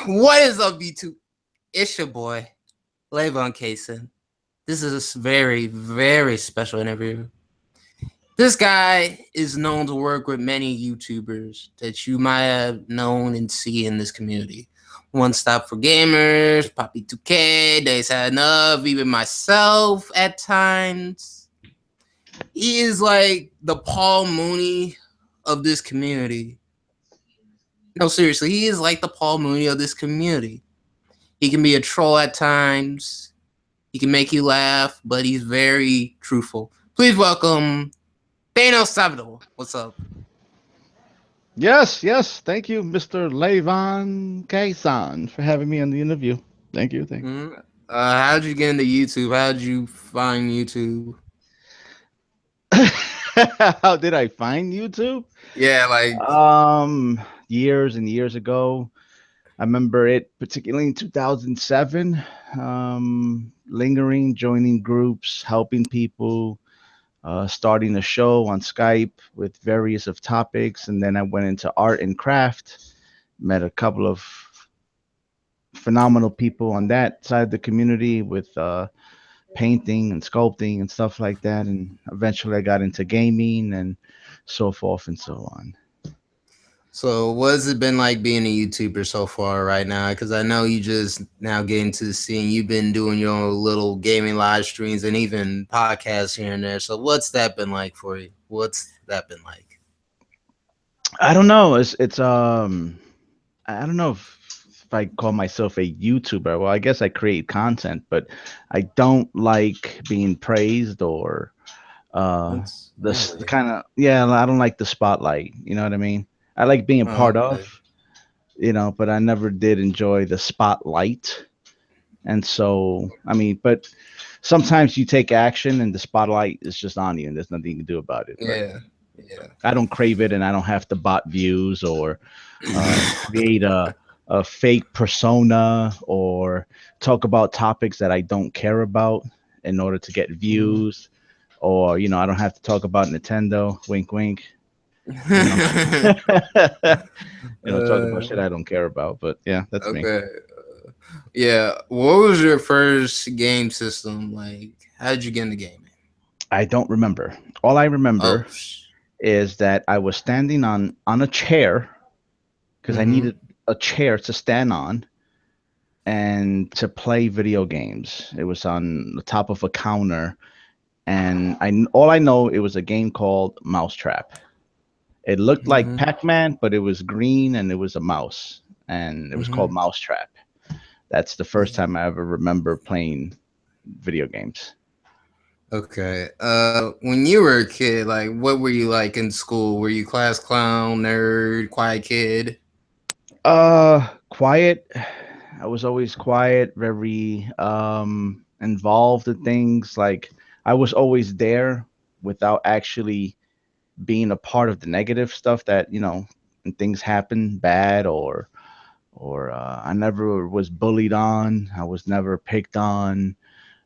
What is up, YouTube? It's your boy, Levon Kaysen. This is a very, very special interview. This guy is known to work with many YouTubers that you might have known and see in this community. One Stop for Gamers, Poppy 2K, Days Had Enough, even myself at times. He is like the Paul Mooney of this community. No, seriously, he is like the Paul Mooney of this community. He can be a troll at times. He can make you laugh, but he's very truthful. Please welcome Thanos Salvador. What's up? Yes. Thank you, Mr. Levon Kaysan, for having me on the interview. Thank Mm-hmm. How'd you get into YouTube? How'd you find YouTube? you. How did I find YouTube? Yeah, like, Years and years ago. I remember it particularly in 2007. Lingering, joining groups, helping people, starting a show on Skype with various of topics, and then I went into art and craft. Met a couple of phenomenal people on that side of the community with painting and sculpting and stuff like that. And eventually I got into gaming and so forth and so on. so what's it been like being a YouTuber so far right now? Because I know you just now getting to the scene. You've been doing your own little gaming live streams and even podcasts here and there. So what's that been like for you? What's that been like? I don't know. I don't know if I call myself a YouTuber. Well, I guess I create content, but I don't like being praised or That's this really kind of, yeah, I don't like the spotlight. You know what I mean? I like being part okay. of, but I never did enjoy the spotlight. And so, I mean, but sometimes you take action and the spotlight is just on you and there's nothing you can do about it. But Yeah, yeah. I don't crave it and I don't have to bot views or create a fake persona or talk about topics that I don't care about in order to get Mhm. views. Or, I don't have to talk about Nintendo, wink, wink, you know, talk about shit uh, I don't care about. But yeah, that's me. okay. Yeah. What was your first game system? Like, how did you get into gaming? I don't remember. All I Oh. remember is that I was standing on a chair because I Mm-hmm. needed a chair to stand on and to play video games. It was on the top of a counter, and all I know it was a game called Mousetrap. It looked like Mm-hmm. Pac-Man, but it was green and it was a mouse, and it was called Mm-hmm. Mousetrap. That's the first time I ever remember playing video games. Okay. When you were a kid, like, what were you like in school? Were you class clown, nerd, quiet kid? Quiet. I was always quiet, very involved in things. Like I was always there without actually being a part of the negative stuff that, when things happen bad or I never was bullied on. I was never picked on.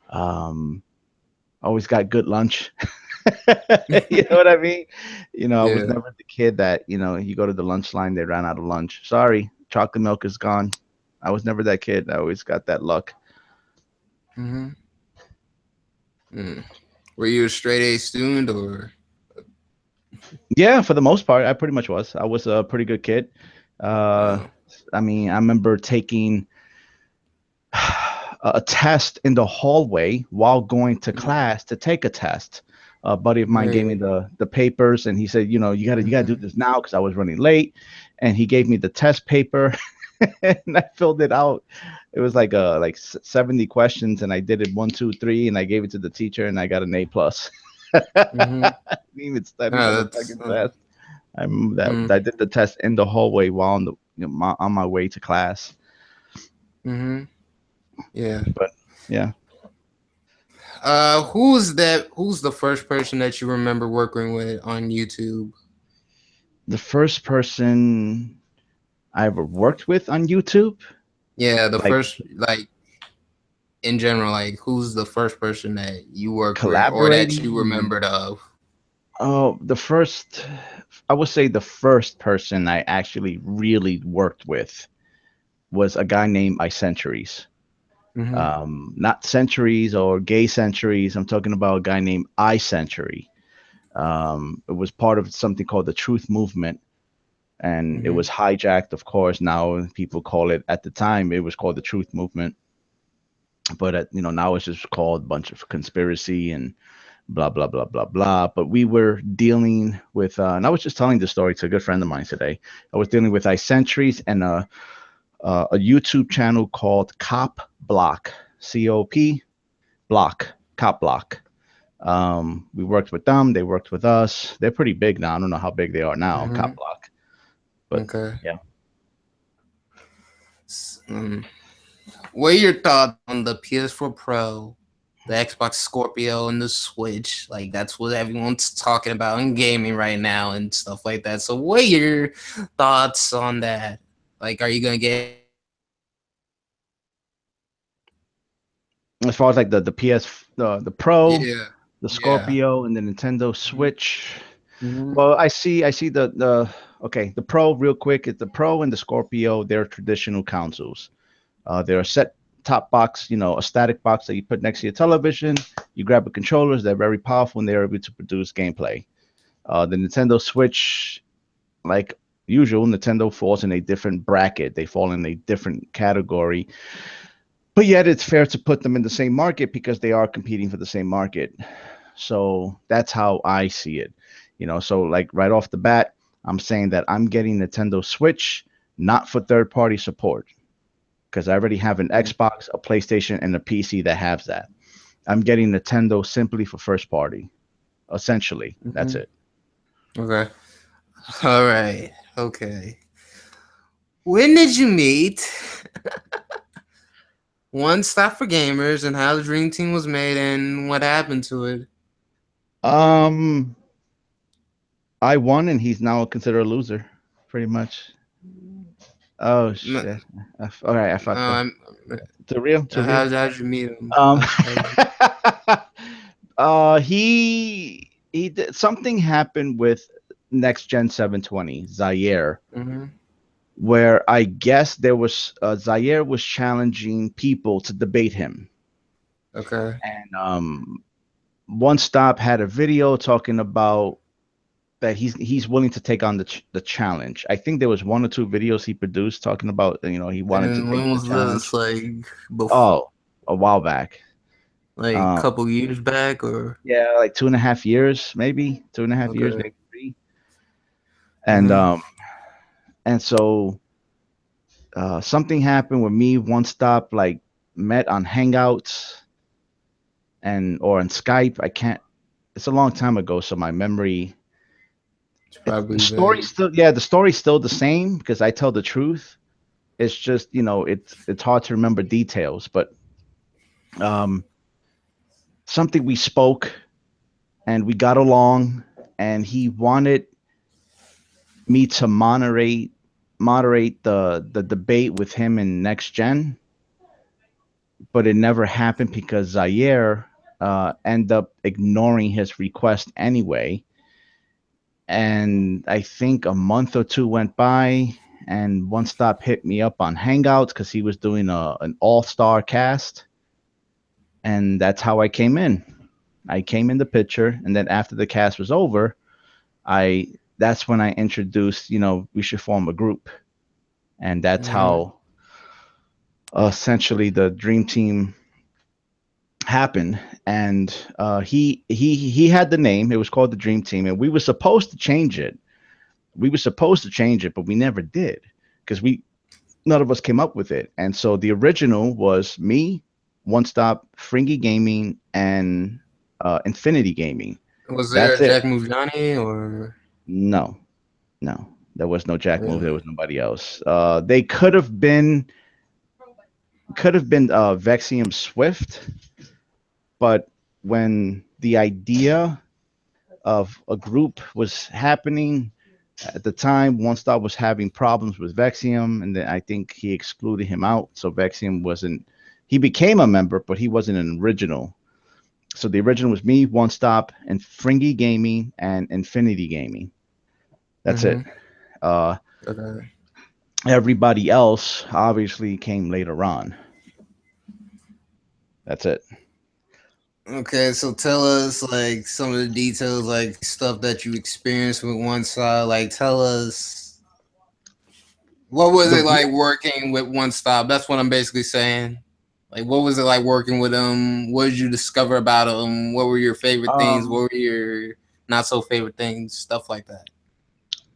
Um, Always got good lunch. You know what I mean? I was Yeah. never the kid that, you go to the lunch line, they ran out of lunch. Sorry, chocolate milk is gone. I was never that kid. I always got that luck. Mm-hmm. Mm. Were you a straight A student or? Yeah, for the most part, I pretty much was. I was a pretty good kid. Uh, Uh, I mean, I remember taking a test in the hallway while going to class to take a test. A buddy of mine gave me right. the papers, and he said, you gotta do this now because I was running late, and he gave me the test paper, and I filled it out. It was like 70 questions, and I did it one, two, three, and I gave it to the teacher, and I got an A plus. Mm-hmm. I didn't even study for Yeah, the that's. fucking test. I remember that Mm, I did the test in the hallway while on my way to class. mm-hmm. Yeah. But yeah, Who's that? Who's the first person that you remember working with on YouTube? the first person I ever worked with on YouTube, Yeah, the like first, like, in general, like, who's the first person that you worked with or that you collaborating. remembered of? Oh, I would say the first person I actually really worked with was a guy named iCenturies. Mm-hmm. Not centuries or gay centuries. I'm talking about a guy named iCentury. It was part of something called the Truth Movement, and it Mm-hmm. was hijacked, of course. Now people call it. At the time, it was called the Truth Movement, but now it's just called a bunch of conspiracy and blah blah blah blah blah. But we were dealing with, and I was just telling this story to a good friend of mine today. I was dealing with iCentries and a YouTube channel called Cop Block, COP Block, Cop Block. We worked with them. They worked with us. They're pretty big now. I don't know how big they are now, Mm-hmm. Cop Block. But Okay. yeah. Um, what are your thoughts on the PS4 Pro, the Xbox Scorpio, and the Switch? Like that's what everyone's talking about in gaming right now and stuff like that. So, what are your thoughts on that? Like, are you gonna get one or the other? As far as like the PS, the Pro, Yeah. the Yeah. Scorpio, and the Nintendo Mm-hmm. Switch. Mm-hmm. Well, I see the okay, the Pro real quick. It's the Pro and the Scorpio. They're traditional consoles. They're a set top box, a static box that you put next to your television. You grab the controllers. They're very powerful and they're able to produce gameplay. The Nintendo Switch, like usual, Nintendo falls in a different bracket. They fall in a different category. But yet, it's fair to put them in the same market because they are competing for the same market. So that's how I see it. So like right off the bat, I'm saying that I'm getting Nintendo Switch not for third party support because I already have an Xbox, a PlayStation, and a PC that has that. I'm getting Nintendo simply for first party. Essentially, that's Mm-hmm. it. Okay. All right. Okay. When did you meet One Stop for Gamers and how the Dream Team was made and what happened to it? Um, I won, and he's now considered a loser, pretty much. Oh No, shit! All right, I fucked up. I'm, Too real, too real. how'd you meet him? Um, How'd you, he did something happened with Next Gen 720 Zaire, mm-hmm. where I guess there was Zaire was challenging people to debate him, Okay. and One Stop had a video talking about that he's willing to take on the challenge. I think there was one or two videos he produced talking about he wanted to And take when the was this? challenge. Like, Oh, a while back. like a Um, couple years back, or? yeah, like 2.5 years, maybe 2.5 years, Okay. maybe three. And Mm-hmm. um, and so something happened with me. One Stop like met on Hangouts and or on Skype. I can't. It's a long time ago, so my memory. It's The probably story's vague. still, yeah, the story's still the same because I tell the truth. It's just it's hard to remember details, but um, something we spoke and we got along, and he wanted me to moderate the debate with him in Next Gen, but it never happened because Zaire ended up ignoring his request anyway. And I think a month or two went by, and One Stop hit me up on Hangouts because he was doing an all star cast, and that's how I came in. I came in the picture, and then after the cast was over, I that's when I introduced, we should form a group, and that's Mm-hmm. how essentially the dream team happened. And he had the name. It was called the Dream Team, and we were supposed to change it. We were supposed to change it, but we never did because we none of us came up with it. And so the original was me, One Stop, Fringy Gaming, and Infinity Gaming. Was there That's a it. Jack Mujani or? No, no, there was no Jack Move. Really? There was nobody else. They could have been Vexium Swift, but when the idea of a group was happening at the time, One Stop was having problems with Vexium, and then I think he excluded him out. So Vexium wasn't. He became a member, but he wasn't an original. So the original was me, One Stop, and Fringy Gaming and Infinity Gaming. That's Mm-hmm. it. Uh, Okay. Everybody else obviously came later on. That's it. Okay, so tell us like some of the details, like stuff that you experienced with one side. Like, tell us what was The it group, like working with One Stop? That's what I'm basically saying. Like, what was it like working with them? What did you discover about them? What were your favorite things? um, What were your not so favorite things? Stuff like that.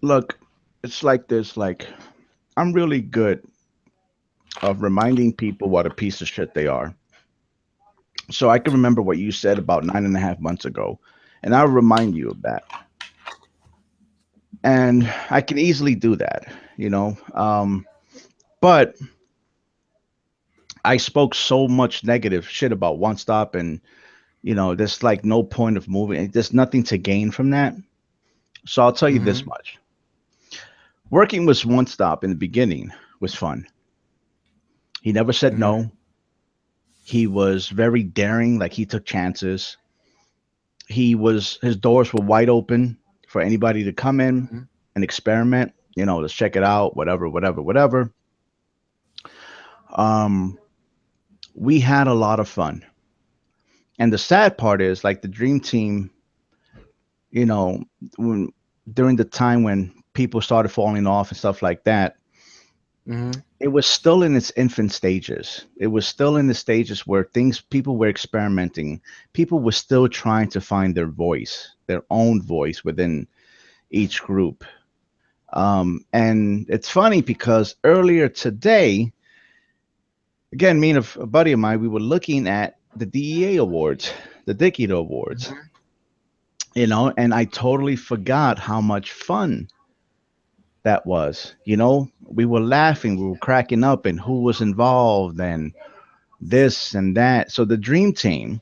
look, it's like this. Like I'm really good of reminding people what a piece of shit they are. So I can remember what you said about 9.5 months ago, and I'll remind you of that. And I can easily do that, you know. But I spoke so much negative shit about One Stop, and there's like no point of moving. There's nothing to gain from that. So I'll tell you this Mm-hmm. much: working with One Stop in the beginning was fun. He never said Mm-hmm. no. He was very daring, like he took chances. His doors were wide open for anybody to come in Mm-hmm. and experiment. Let's check it out, whatever, whatever, whatever. Um, we had a lot of fun, and the sad part is, like the dream team, you know, when during the time when people started falling off and stuff like that, Mm-hmm. it was still in its infant stages. It was still in the stages where people were experimenting. People were still trying to find their voice, their own voice within each group. And it's funny because earlier today, again, me and a buddy of mine, we were looking at the DEA awards, the Dickie awards, Mm-hmm. and I totally forgot how much fun that was. We were laughing, we were cracking up, and who was involved, and this and that. So the dream team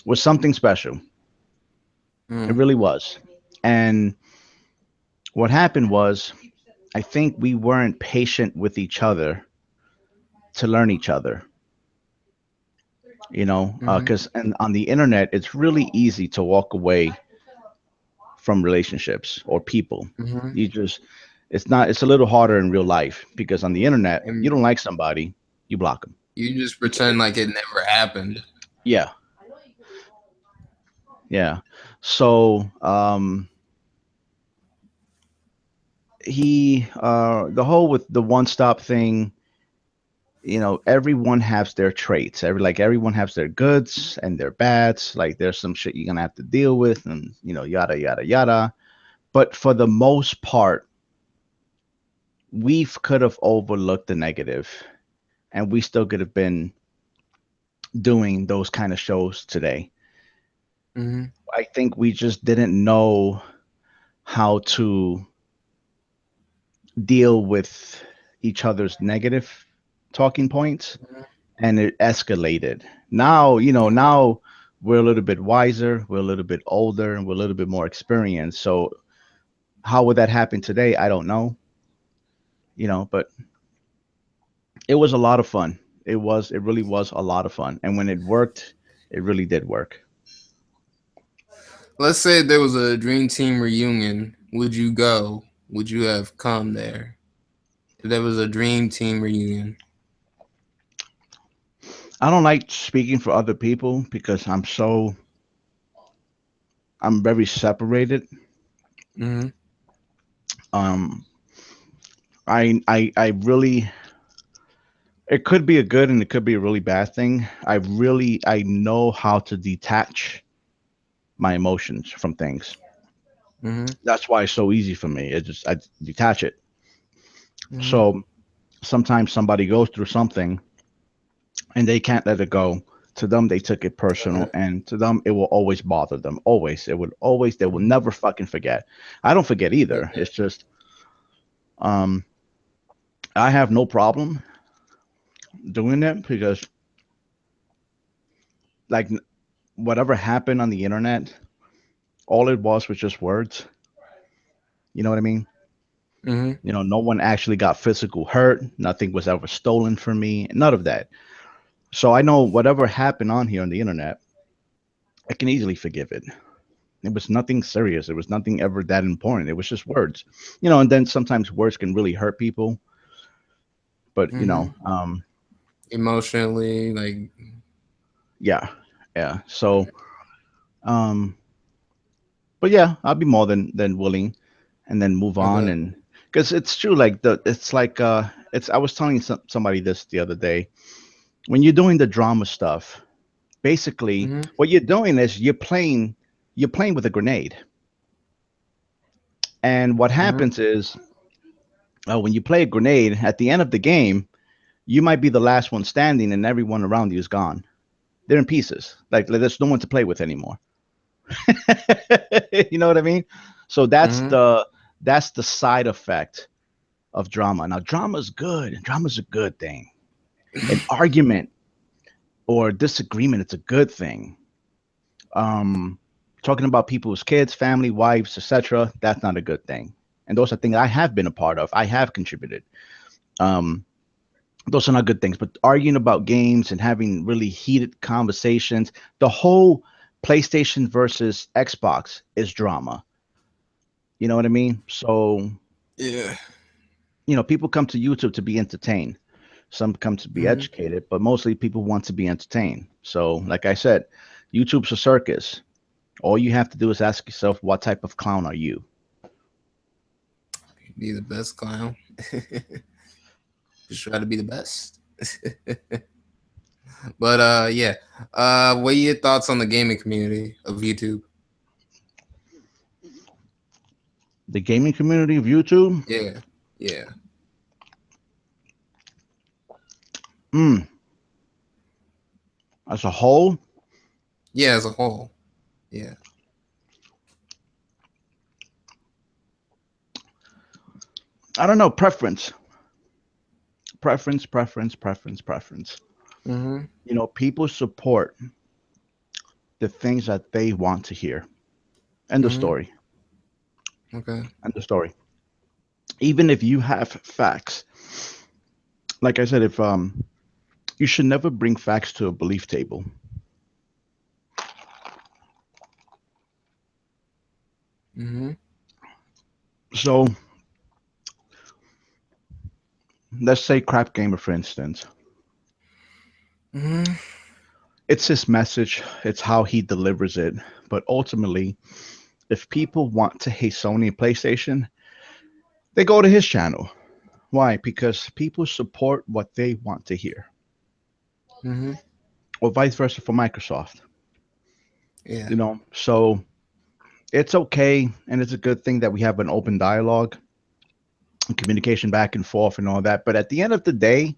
was something special. It Mm-hmm. really was. And what happened was, I think we weren't patient with each other to learn each other. Mm-hmm. Because and on the internet, it's really easy to walk away from relationships or people. Mm-hmm. You just, it's not, it's a little harder in real life because on the internet, you And don't like somebody, you block them. you just pretend like it never happened. Yeah, yeah. So, the whole with the one stop thing, everyone has their traits. Everyone has their goods and their bads. Like there's some shit you're gonna have to deal with, and yada yada yada. But for the most part, we could have overlooked the negative, and we still could have been doing those kind of shows today. Mm-hmm. I think we just didn't know how to deal with each other's negative talking points, and it escalated. Now, now we're a little bit wiser, we're a little bit older, and we're a little bit more experienced. So how would that happen today? I don't know, but it was a lot of fun. It really was a lot of fun. And when it worked, it really did work. Let's say there was a dream team reunion. Would you go? Would you have come there if there was a dream team reunion? I don't like speaking for other people because I'm very separated. Mm-hmm. Um I really, it could be a good and it could be a really bad thing. I know how to detach my emotions from things. Mm-hmm. That's why it's so easy for me. I detach it. Mm-hmm. So sometimes somebody goes through something and they can't let it go. To them, they took it personal, and to them, it will always bother them. Always, it would always. They will never fucking forget. I don't forget either. It's just, um, I have no problem doing it because, like, whatever happened on the internet, all it was just words. You know what I mean? Mm-hmm. No one actually got physical hurt. Nothing was ever stolen from me. None of that. So I know whatever happened on here on the internet, I can easily forgive it. It was nothing serious. It was nothing ever that important. It was just words, and then sometimes words can really hurt people. But Mm-hmm. Emotionally, like. yeah, yeah. So, um, but yeah, I'll be more than willing, and then move on. Okay. And because it's true, like it's like it's. I was telling somebody this the other day. When you're doing the drama stuff, basically, Mm-hmm. what you're doing is you're playing with a grenade. And what Mm-hmm. happens is, when you play a grenade, at the end of the game, you might be the last one standing, and everyone around you is gone. They're in pieces. Like there's no one to play with anymore. You know what I mean? So Mm-hmm. that's the side effect of drama. Now, drama's good. Drama's a good thing. An argument or disagreement, it's a good thing. Um, Talking about people's kids, family, wives, etc., that's not a good thing. And those are things I have been a part of. I have contributed. Um, those are not good things. But arguing about games and having really heated conversations, the whole PlayStation versus Xbox is drama. You know what I mean? So, Yeah. people come to YouTube to be entertained. Some come to be Mm-hmm. educated, but mostly people want to be entertained. So, like I said, YouTube's a circus. All you have to do is ask yourself, what type of clown are you? Be the best clown. Just try to be the best. But yeah. What are your thoughts on the gaming community of YouTube? The gaming community of YouTube, Yeah. Yeah. mm, as a whole, Yeah, as a whole. Yeah. I don't know, preference. Mm-hmm. People support the things that they want to hear. End of Mm-hmm. story. Okay. End of story. Even if you have facts, like I said, if you should never bring facts to a belief table. Mm-hmm. So let's say Crap Gamer, for instance. Mm-hmm. It's his message, it's how he delivers it. But ultimately, if people want to hate Sony and PlayStation, they go to his channel. Why? Because people support what they want to hear, Mm-hmm. or vice versa for Microsoft. Yeah. So it's okay, and it's a good thing that we have an open dialogue and communication back and forth and all that. But at the end of the day,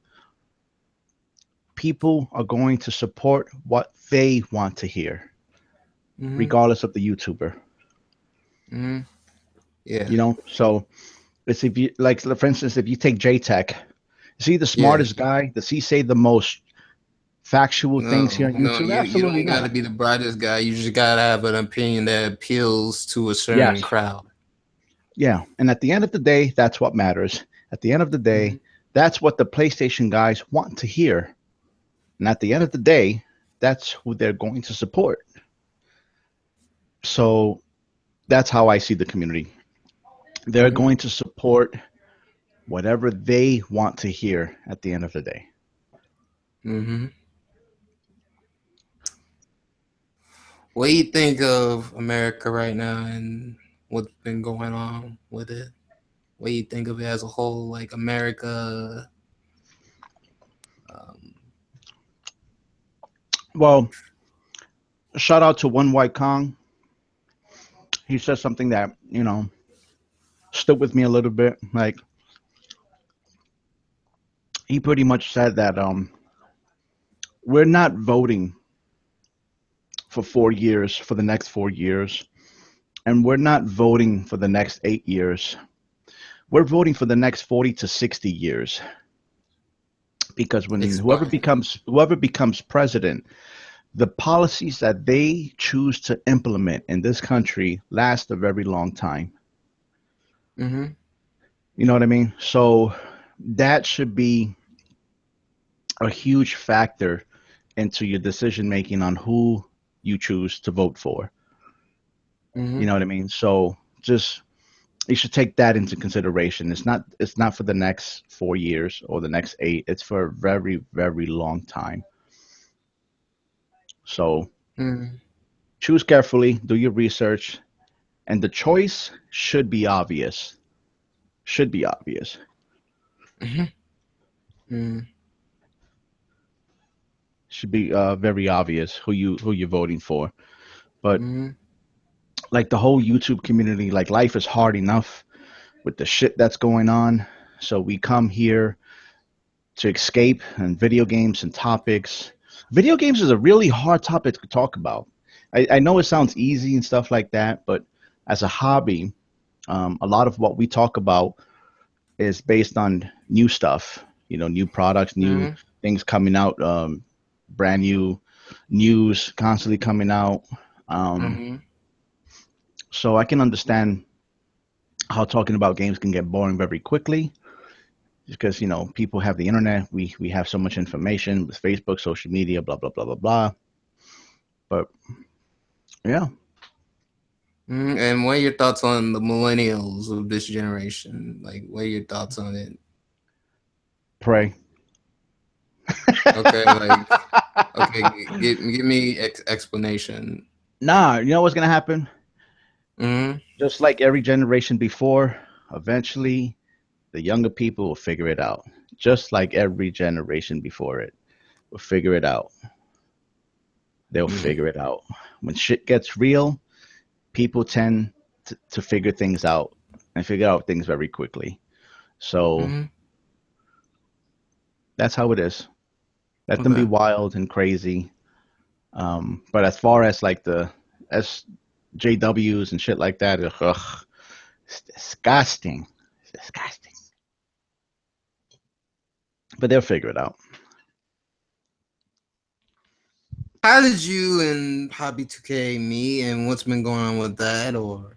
people are going to support what they want to hear, Mm-hmm. regardless of the YouTuber. Mm-hmm. Yeah. So it's, if you like, for instance, if you take JTech, is he the Yeah. smartest guy? Does he say the most factual things here No, on no, YouTube? you Absolutely don't got to not. be the brightest guy. You just got to have an opinion that appeals to a certain Yes. crowd. Yeah. And at the end of the day, that's what matters. At the end of the Mm-hmm. day, that's what the PlayStation guys want to hear. And at the end of the day, that's who they're going to support. So that's how I see the community. They're Mm-hmm. going to support whatever they want to hear at the end of the day. Mm-hmm. What do you think of America right now and what's been going on with it? What do you think of it as a whole? Like America, um, Well, shout out to One White Kong. He said something that, stood with me a little bit. Like, he pretty much said that we're not voting for 4 years, for the next 4 years, and we're not voting for the next 8 years. We're voting for the next 40 to 60 years, because when explain. whoever becomes president, the policies that they choose to implement in this country last a very long time. Mm-hmm. You know what I mean? So that should be a huge factor into your decision making on who you choose to vote for. You Mm-hmm. know what I mean? So just you should take that into consideration. It's not for the next 4 years or the next eight. It's for a very, very long time. So Mm-hmm. choose carefully, do your research, and the choice should be obvious. Should be obvious. Mm-hmm. Should be very obvious who you're voting for. But Mm-hmm. like the whole YouTube community, like life is hard enough with the shit that's going on. So we come here to escape and video games and topics. Video games is a really hard topic to talk about. I know it sounds easy and stuff like that, but as a hobby, a lot of what we talk about is based on new stuff, new products, new Mm-hmm. things coming out, brand new news constantly coming out. Um, Mm-hmm. so I can understand how talking about games can get boring very quickly because people have the internet. We have so much information with Facebook, social media, blah blah blah blah blah. But yeah, And what are your thoughts on the millennials of this generation? Like, what are your thoughts on it? pray. Okay, like, okay, give me explanation. Nah, you know what's gonna happen? Mm-hmm. Just like every generation before, eventually the younger people will figure it out. Just like every generation before it will figure it out. They'll figure it out. When shit gets real, people tend to figure things out and figure out things very quickly. So Mm-hmm. that's how it is. Let them be Okay. wild and crazy. But as far as like the SJWs and shit like that, ugh, it's disgusting. It's disgusting. But they'll figure it out. How did you and Hobby 2K meet, and what's been going on with that? Or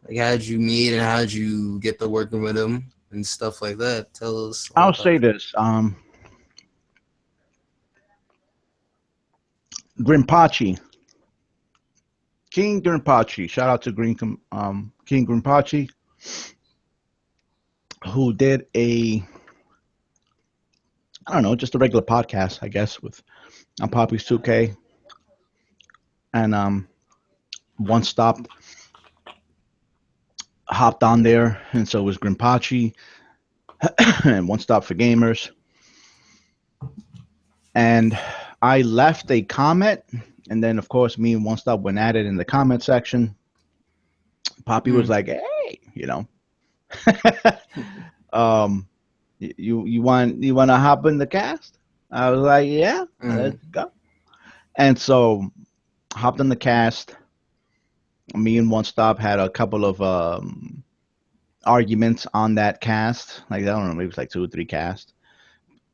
like, how did you meet, and how did you get to working with him and stuff like that? Tell us all I'll about say it. this. Grimpachi, King Grimpachi. Shout out to King Grimpachi, who did I don't know, just a regular podcast, I guess, with on Poppy's 2K, and one stop hopped on there, and so was Grimpachi, and one stop for gamers, and I left a comment, and then of course me and one stop went at it in the comment section. Poppy was Mm. like, "Hey, um, you want to hop in the cast?" I was like, "Yeah, let's Mm. go." And so hopped in the cast. Me and One Stop had a couple of arguments on that cast. Like I don't know, maybe it was like two or three casts.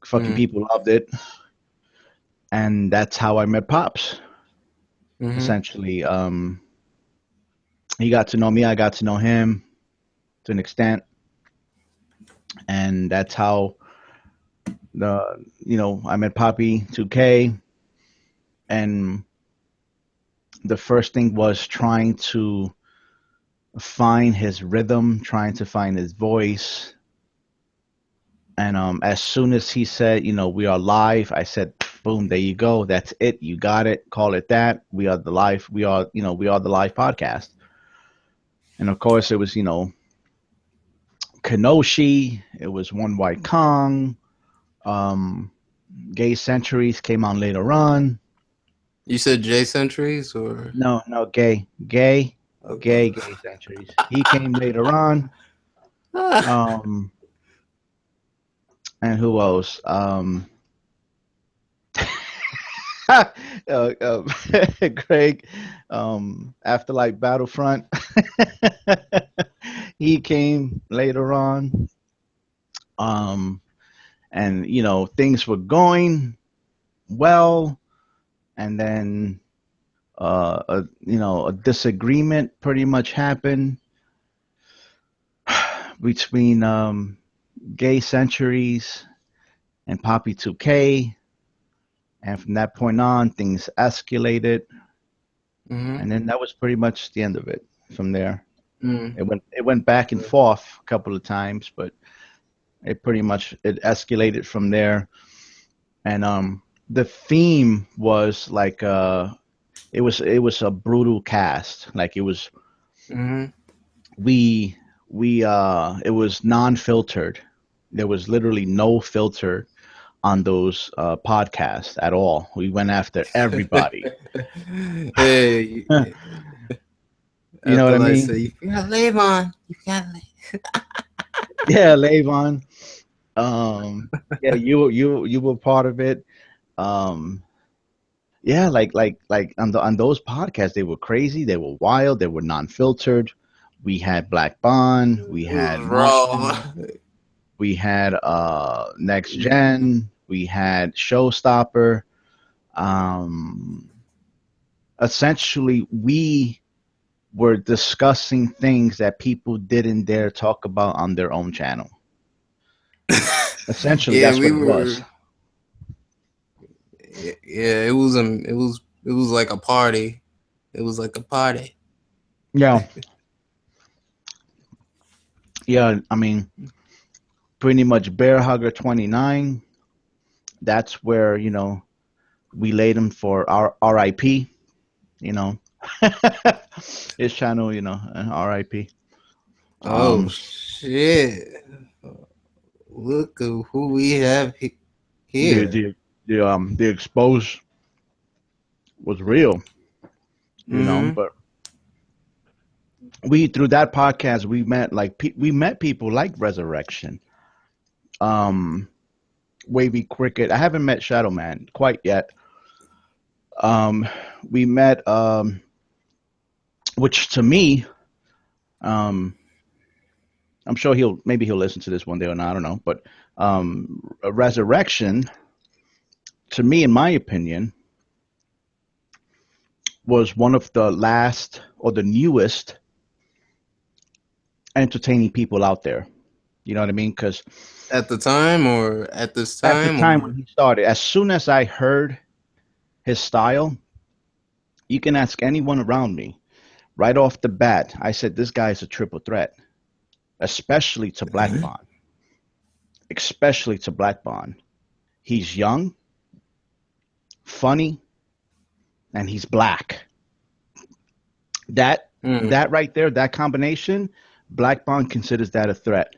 Fucking Mm. people loved it, and that's how I met Pops. Mm-hmm. Essentially, he got to know me. I got to know him to an extent, and that's how I met Poppy 2K, and the first thing was trying to find his rhythm, trying to find his voice. And as soon as he said, we are live, I said, boom, there you go. That's it. You got it. Call it that. We are the live. We are the live podcast. And of course, it was, Kenoshi. It was One White Kong. Um, Gay Centuries came on later on. You said J Centuries or No, no, gay, okay. gay centuries. He came later on. Um, and who else? Uh, Greg, Afterlife Battlefront. He came later on. Um, and things were going well, and then a disagreement pretty much happened between Gay Centuries and Poppy 2K, and from that point on, things escalated. Mm-hmm. and then that was pretty much the end of it. From there, Mm. it went back and forth a couple of times, but it pretty much it escalated from there. And the theme was like it was a brutal cast. Like Mm-hmm. we it was non-filtered. There was literally no filter on those podcasts at all. We went after everybody. Hey, You know what after I I mean? say, you got Levon, you got Yeah, Levon. Yeah, you were part of it. Um, yeah, like on those podcasts, they were crazy, they were wild, they were non-filtered. We had Black Bond, we it was had raw. Martin, we had Next Gen, we had Showstopper. Um, Essentially, we were discussing things that people didn't dare talk about on their own channel. Essentially, Yeah, that's we what it was. were. Yeah, it was like a party. It was like a party. Yeah, yeah. I mean, pretty much Bear Hugger 29. That's where we laid him for our RIP. You know, his channel. RIP. Oh Um, shit! Look at who we have the here. the the expose was real. Mm-hmm. But we through that podcast we met we met people like Resurrection, um, Wavy Cricket. I haven't met Shadow Man quite yet. Um, we met which to me, um, I'm sure he'll listen to this one day or not. I don't know, but Resurrection to me, in my opinion, was one of the last or the newest entertaining people out there. You know what I mean? Because At the time, or at this at the time, time when or he started, as soon as I heard his style, you can ask anyone around me right off the bat. I said this guy is a triple threat, especially to Black Bond, especially to Black Bond. He's young, funny, and he's black. That mm, that right there, that combination, Black Bond considers that a threat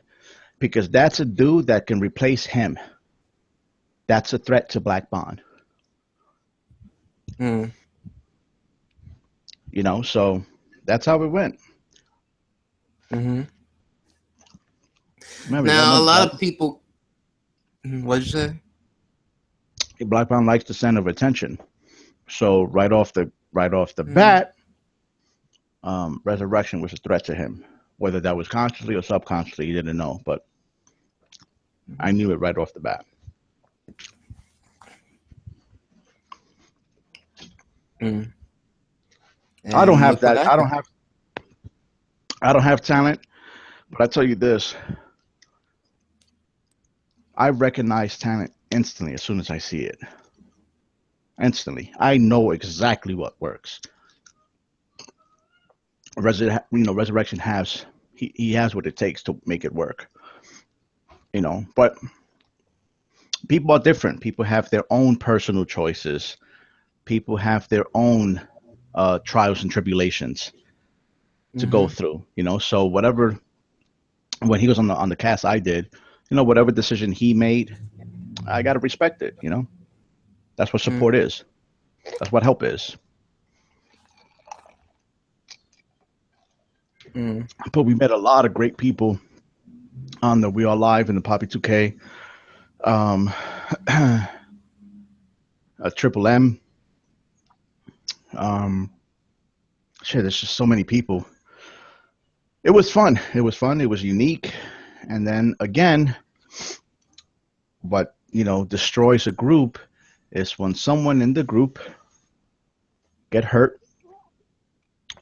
because that's a dude that can replace him. That's a threat to Black Bond. mm, So that's how it went. mm-hmm. Man, we got Now a another lot guy. of people. What'd you say? Black Bond likes the center of attention. So right off the Mm, bat, Resurrection was a threat to him. Whether that was consciously or subconsciously, he didn't know, but I knew it right off the bat. mm. I don't And have look what that. I don't happened. have. I don't have talent, but I tell you this: I recognize talent instantly as soon as I see it. Instantly, I know exactly what works. Resurrection has he has what it takes to make it work. But people are different. People have their own personal choices. People have their own trials and tribulations to go Mm-hmm. through. So whatever when he was on the cast I did, whatever decision he made, I gotta respect it. That's what Mm, support is. That's what help is. mm, But we met a lot of great people on the We Are Live in the Poppy 2K. Um, Triple M. Um, Shit, there's just so many people. It was fun. It was fun. It was unique. And then again, what destroys a group is when someone in the group get hurt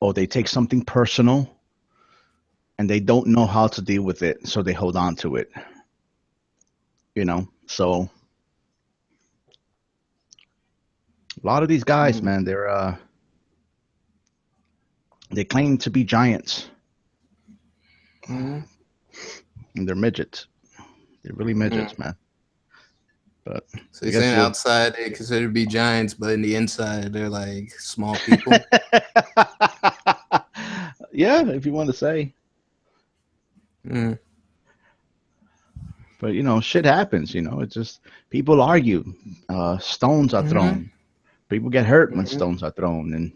or they take something personal and they don't know how to deal with it, so they hold on to it. So a lot of these guys, mm, man, they're They claim to be giants, Mm-hmm. and they're midgets. They're really midgets, man. But So I you're guess saying you'll. outside they consider to be giants, but in the inside they're like small people. Yeah, if you want to say. Mm-hmm. But shit happens. It's just people argue. Stones are Mm-hmm. thrown. People get hurt when stones are thrown, and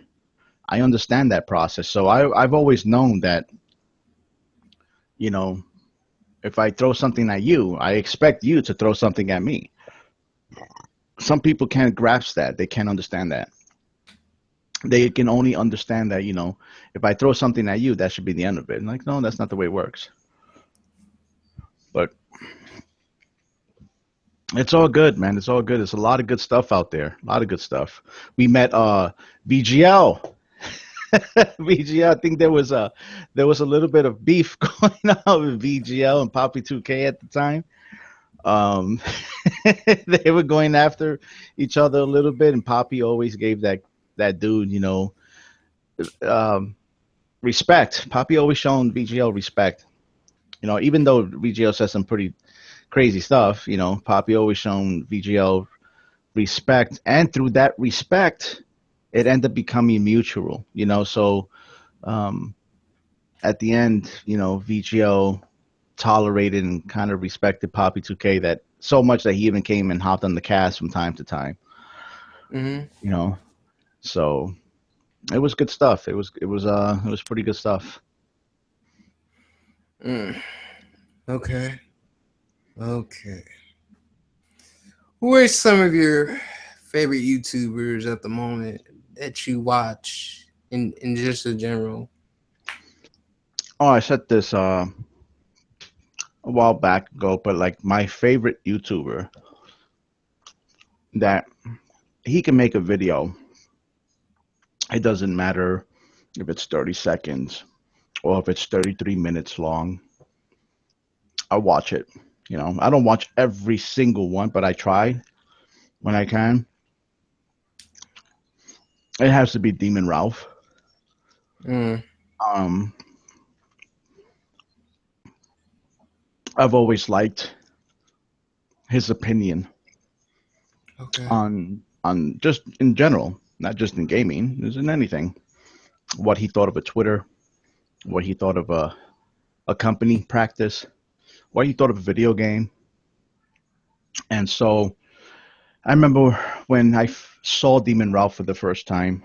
I understand that process. So I've always known that you know if I throw something at you, I expect you to throw something at me. Some people can't grasp that. They can't understand that. They can only understand that if I throw something at you, that should be the end of it. And like, no, that's not the way it works. But it's all good, man. It's all good. There's a lot of good stuff out there. A lot of good stuff. We met VGL. VGL. I think there was a little bit of beef going on with VGL and Poppy 2K at the time. Um, they were going after each other a little bit, and Poppy always gave that dude, um, respect. Poppy always shown VGL respect. Even though VGL says some pretty crazy stuff, Poppy always shown VGL respect, and through that respect, it ended up becoming mutual. So um, at the end, VGL tolerated and kind of respected Poppy 2K that so much that he even came and hopped on the cast from time to time. Mm-hmm. You know, so it was good stuff. It was pretty good stuff. Mm. Okay. Okay. Who are some of your favorite YouTubers at the moment that you watch in just in general? Oh, I said this a while back ago, but like my favorite YouTuber that he can make a video. It doesn't matter if it's 30 seconds or if it's 33 minutes long. I watch it. I don't watch every single one, but I try when I can. It has to be Demon Ralph. Mm. Um, I've always liked his opinion Okay. on just in general, not just in gaming, just in anything. What he thought of a Twitter, what he thought of a company practice, what he thought of a video game. And so I remember when saw Demon Ralph for the first time.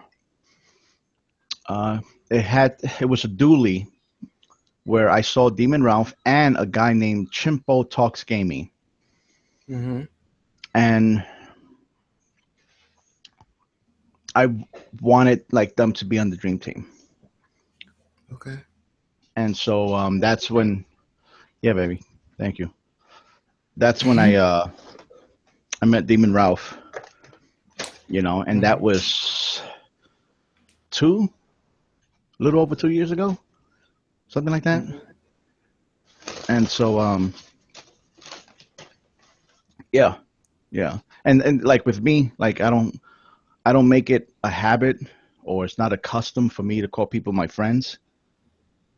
Uh, it was a dually where I saw Demon Ralph and a guy named Chimpo Talks Gaming, Mm-hmm. and I wanted like them to be on the dream team. Okay. And so that's when, yeah, baby, thank you. That's when I Mm-hmm. uh I met Demon Ralph, and that Mm-hmm. was two, a little over 2 years ago, something like that. Mm-hmm. And so yeah, yeah, and like with me, like I don't make it a habit or it's not a custom for me to call people my friends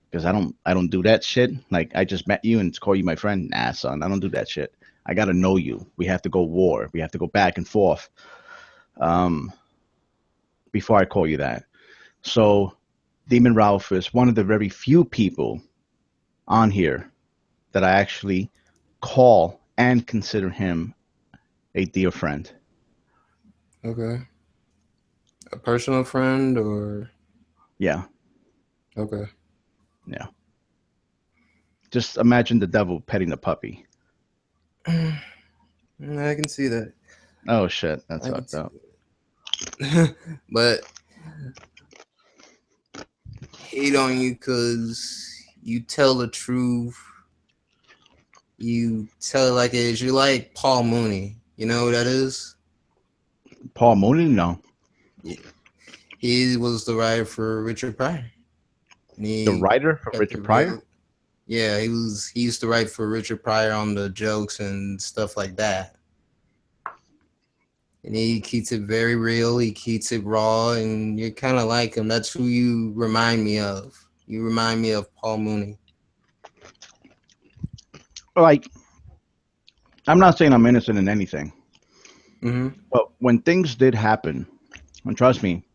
because I don't do that shit. Like I just met you and call you my friend. Nah, son, I don't do that shit. I gotta know you. We have to go war. We have to go back and forth um, before I call you that. So Demon Ralph is one of the very few people on here that I actually call and consider him a dear friend. Okay. A personal friend or Yeah, okay. yeah. Just imagine the devil petting a puppy. I can see that. Oh shit, that's I can fucked see up. that. But hate on you because you tell the truth. You tell it like it is. You like Paul Mooney. You know who that is? Paul Mooney, no. Yeah. He was the writer for Richard Pryor. And The he writer for kept it Richard Pryor. real. Yeah, he used to write for Richard Pryor on the jokes and stuff like that. and he keeps it very real. He keeps it raw, and you're kind of like him. That's who you remind me of. You remind me of Paul Mooney. Like, I'm not saying I'm innocent in anything, Hmm. but when things did happen, and trust me,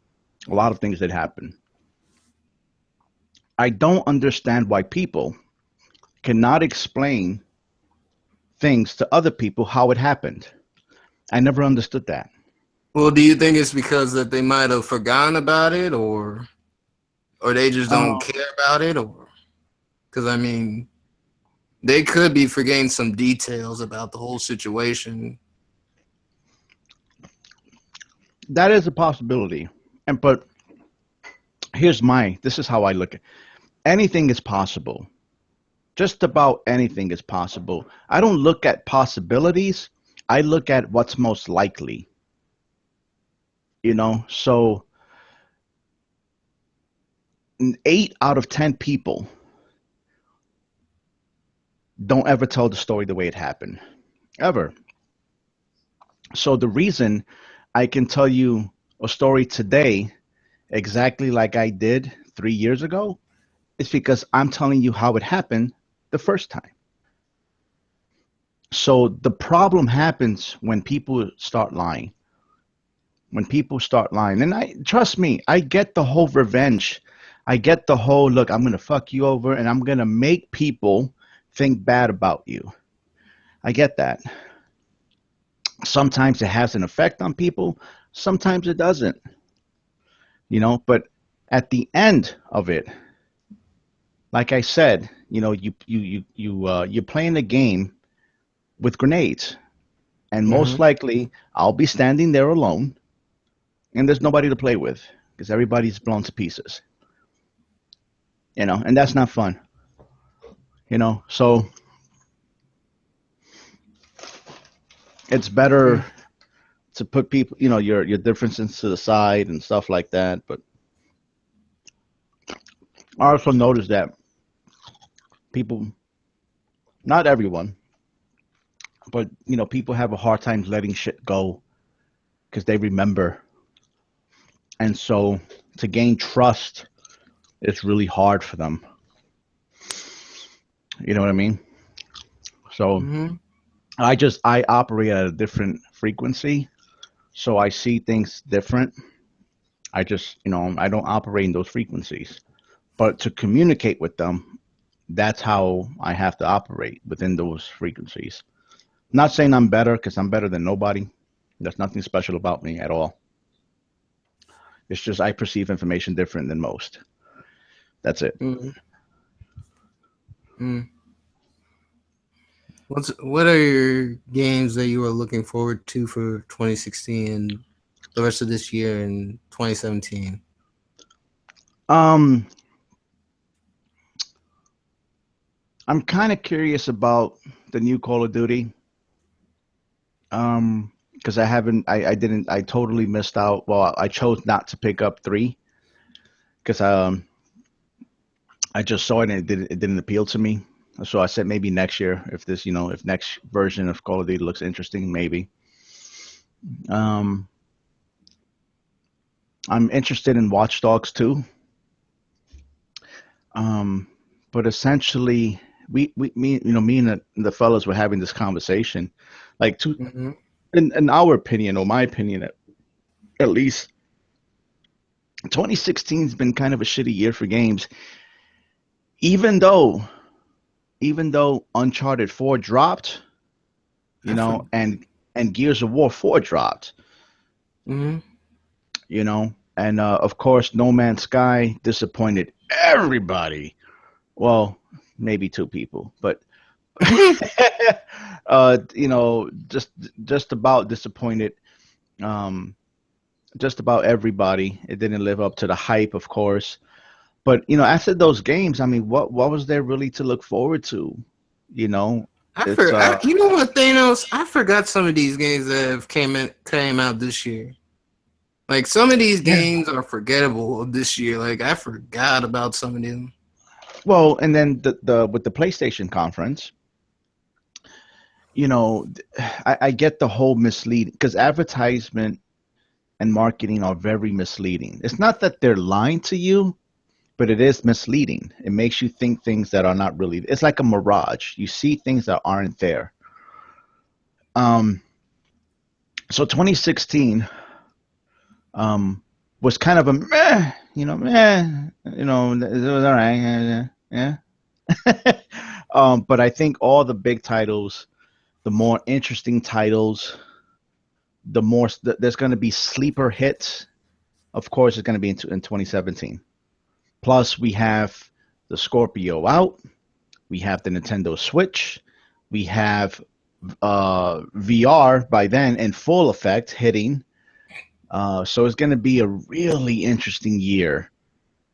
a lot of things did happen. I don't understand why people cannot explain things to other people how it happened. I never understood that. Well, do you think it's because that they might have forgotten about it, or they just don't Um, care about it, or because I mean, they could be forgetting some details about the whole situation. that is a possibility. And but this is how I look at it. Anything is possible. Just about anything is possible. I don't look at possibilities. I look at what's most likely, you know? So 8 out of 10 people don't ever tell the story the way it happened. Ever. So the reason I can tell you a story today exactly like I did 3 years ago is because I'm telling you how it happened the first time. So the problem happens when people start lying. When people start lying, and I trust me, I get the whole revenge. I get the whole look, I'm gonna fuck you over and I'm gonna make people think bad about you. I get that. Sometimes it has an effect on people, sometimes it doesn't, but at the end of it, like I said, you're playing a game with grenades, and most Hmm. likely I'll be standing there alone, and there's nobody to play with because everybody's blown to pieces, and that's not fun, So it's better to put people, your differences to the side and stuff like that. But I also noticed that people, not everyone, but people have a hard time letting shit go because they remember, and so to gain trust, it's really hard for them. You know what I mean? So Hmm. I operate at a different frequency, so I see things different. I just, I don't operate in those frequencies. But to communicate with them, that's how I have to operate within those frequencies. Not saying I'm better because I'm better than nobody. There's nothing special about me at all. It's just I perceive information different than most. That's it. Hmm. Hmm. What are your games that you are looking forward to for 2016 and the rest of this year and 2017? Um, I'm kind of curious about the new Call of Duty. Because I didn't, I totally missed out. Well, I chose not to pick up three because I just saw it and it didn't appeal to me. So I said maybe next year if this, if next version of Call of Duty looks interesting, maybe. Um, I'm interested in Watch Dogs too. Um, but essentially, me and the fellas were having this conversation, like Hmm. in our opinion or my opinion at least, 2016 has been kind of a shitty year for games. Even though, even though Uncharted 4 dropped, I for. and Gears of War 4 dropped, Hmm. and of course No Man's Sky disappointed everybody. Well, maybe two people, but just about disappointed um just about everybody. It didn't live up to the hype, of course. But after those games, I mean, what was there really to look forward to? You know, it's You know what, Thanos? I forgot some of these games that have came out this year. Like some of these Yeah. games are forgettable this year. Like I forgot about some of them. Well, and then the with the PlayStation conference, you know, I get the whole misleading because advertisement and marketing are very misleading. It's not that they're lying to you, but it is misleading. It makes you think things that are not really. It's like a mirage. You see things that aren't there. Um, so 2016 um, was kind of a meh, it was all right, yeah. But I think all the big titles, the more interesting titles, there's going to be sleeper hits. Of course, it's going to be in 2017. Plus, we have the Scorpio out. We have the Nintendo Switch. We have VR by then in full effect hitting. So it's going to be a really interesting year,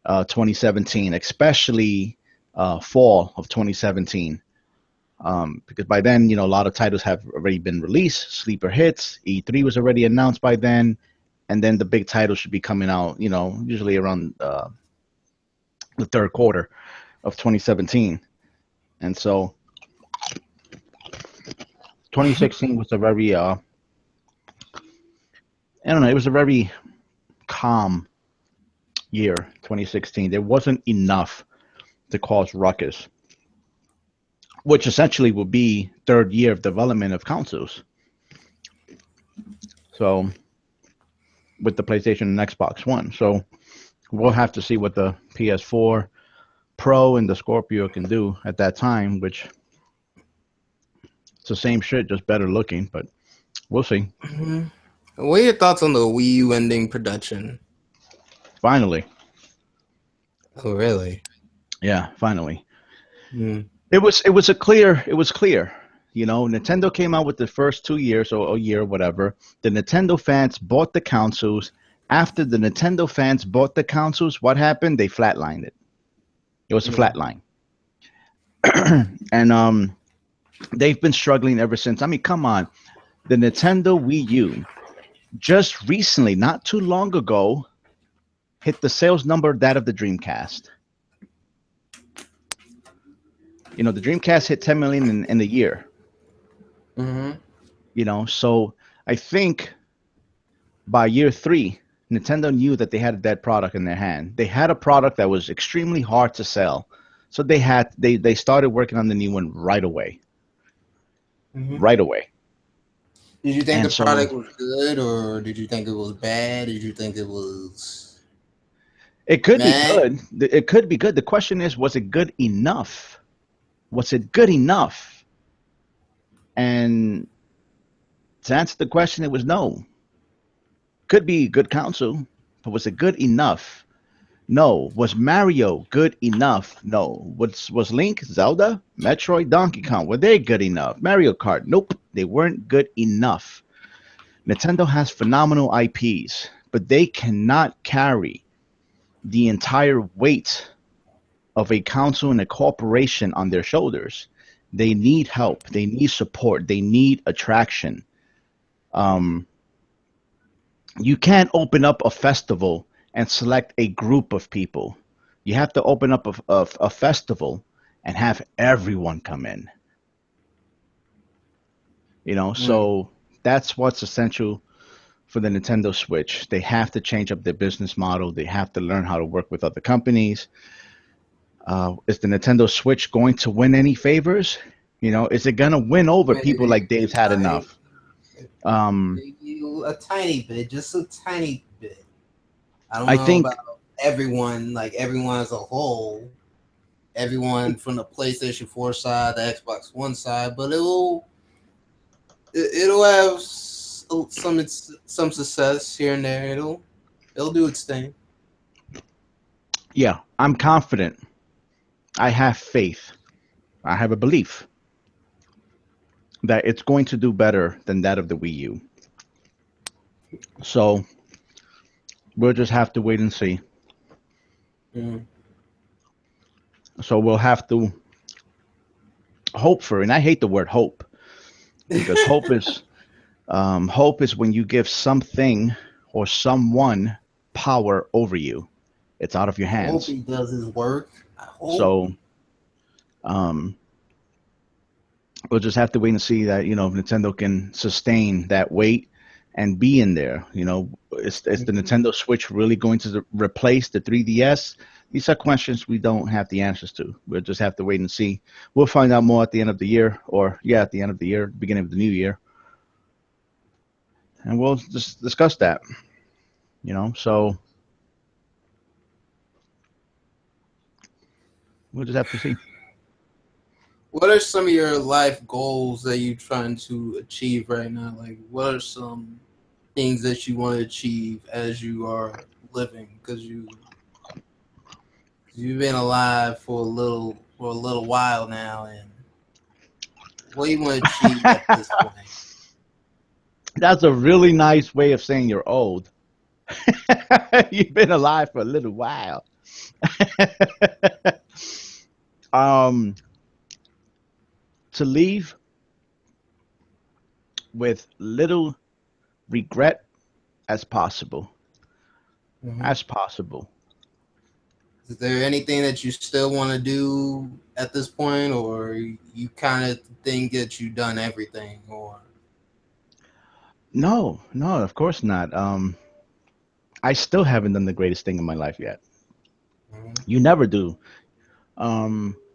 2017, especially fall of 2017. Because by then, a lot of titles have already been released, sleeper hits. E3 was already announced by then, and then the big titles should be coming out, usually around the third quarter of 2017. And so 2016 was a very, I don't know, it was a very calm year, 2016. There wasn't enough to cause ruckus, which essentially will be third year of development of consoles. So with the PlayStation and Xbox One. So we'll have to see what the PS4 Pro and the Scorpio can do at that time, which it's the same shit, just better looking, but we'll see. Mm-hmm. What are your thoughts on the Wii U ending production? Finally. Oh, really? Yeah, finally. Mm. It was clear. Nintendo came out with the first 2 years or a year, whatever. The Nintendo fans bought the consoles. After the Nintendo fans bought the consoles, what happened? They flatlined it. It was a Yeah. flatline. And they've been struggling ever since. I mean, come on. The Nintendo Wii U just recently, not too long ago, hit the sales number that of the Dreamcast. The Dreamcast hit 10 million in a year. Mm-hmm. So I think by year three, Nintendo knew that they had a dead product in their hand. They had a product that was extremely hard to sell. So they started working on the new one right away. Mm-hmm. Right away. Did you think the And so product was good, or did you think it was bad? Did you think it was it could be mad? good. It could be good. The question is, was it good enough? Was it good enough? And to answer the question, it was no. Could be good counsel, but was it good enough? No. Was Mario good enough? No. Was Link, Zelda, Metroid, Donkey Kong, were they good enough? Mario Kart, nope, they weren't good enough. Nintendo has phenomenal IPs, but they cannot carry the entire weight of a council and a corporation on their shoulders. They need help. They need support. They need attraction. Um, you can't open up a festival and select a group of people. You have to open up a festival and have everyone come in. Mm. So that's what's essential for the Nintendo Switch. They have to change up their business model. They have to learn how to work with other companies. Is the Nintendo Switch going to win any favors? Is it going to win over people Maybe, like Dave's had like enough? Um, maybe a tiny bit, just a tiny bit. I don't I know about think, everyone, like everyone as a whole, everyone from the PlayStation 4 side, the Xbox One side, but it'll have some success here and there. It'll do its thing. yeah, I'm confident. I have faith. I have a belief that it's going to do better than that of the Wii U. So we'll just have to wait and see. Mm. So we'll have to hope for, and I hate the word hope because hope is when you give something or someone power over you. It's out of your I hope hands. he does his work. I hope. So um, We'll just have to wait and see that if Nintendo can sustain that weight and be in there. Is the Mhm. Nintendo Switch really going to replace the 3DS? These are questions we don't have the answers to. We'll just have to wait and see. We'll find out more at the end of the year, or yeah, at the end of the year, beginning of the new year, and we'll just discuss that. So we'll just have to see. What are some of your life goals that you're trying to achieve right now? Like, what are some things that you want to achieve as you are living? Because you've been alive for a little while now, and what do you want to achieve at this point? That's a really nice way of saying you're old. You've been alive for a little while. um, to leave with little regret as possible. Mm-hmm. As possible. Is there anything that you still want to do at this point, or you kind of think that you've done everything, or No, no, of course not. I still haven't done the greatest thing in my life yet. mm-hmm. You never do.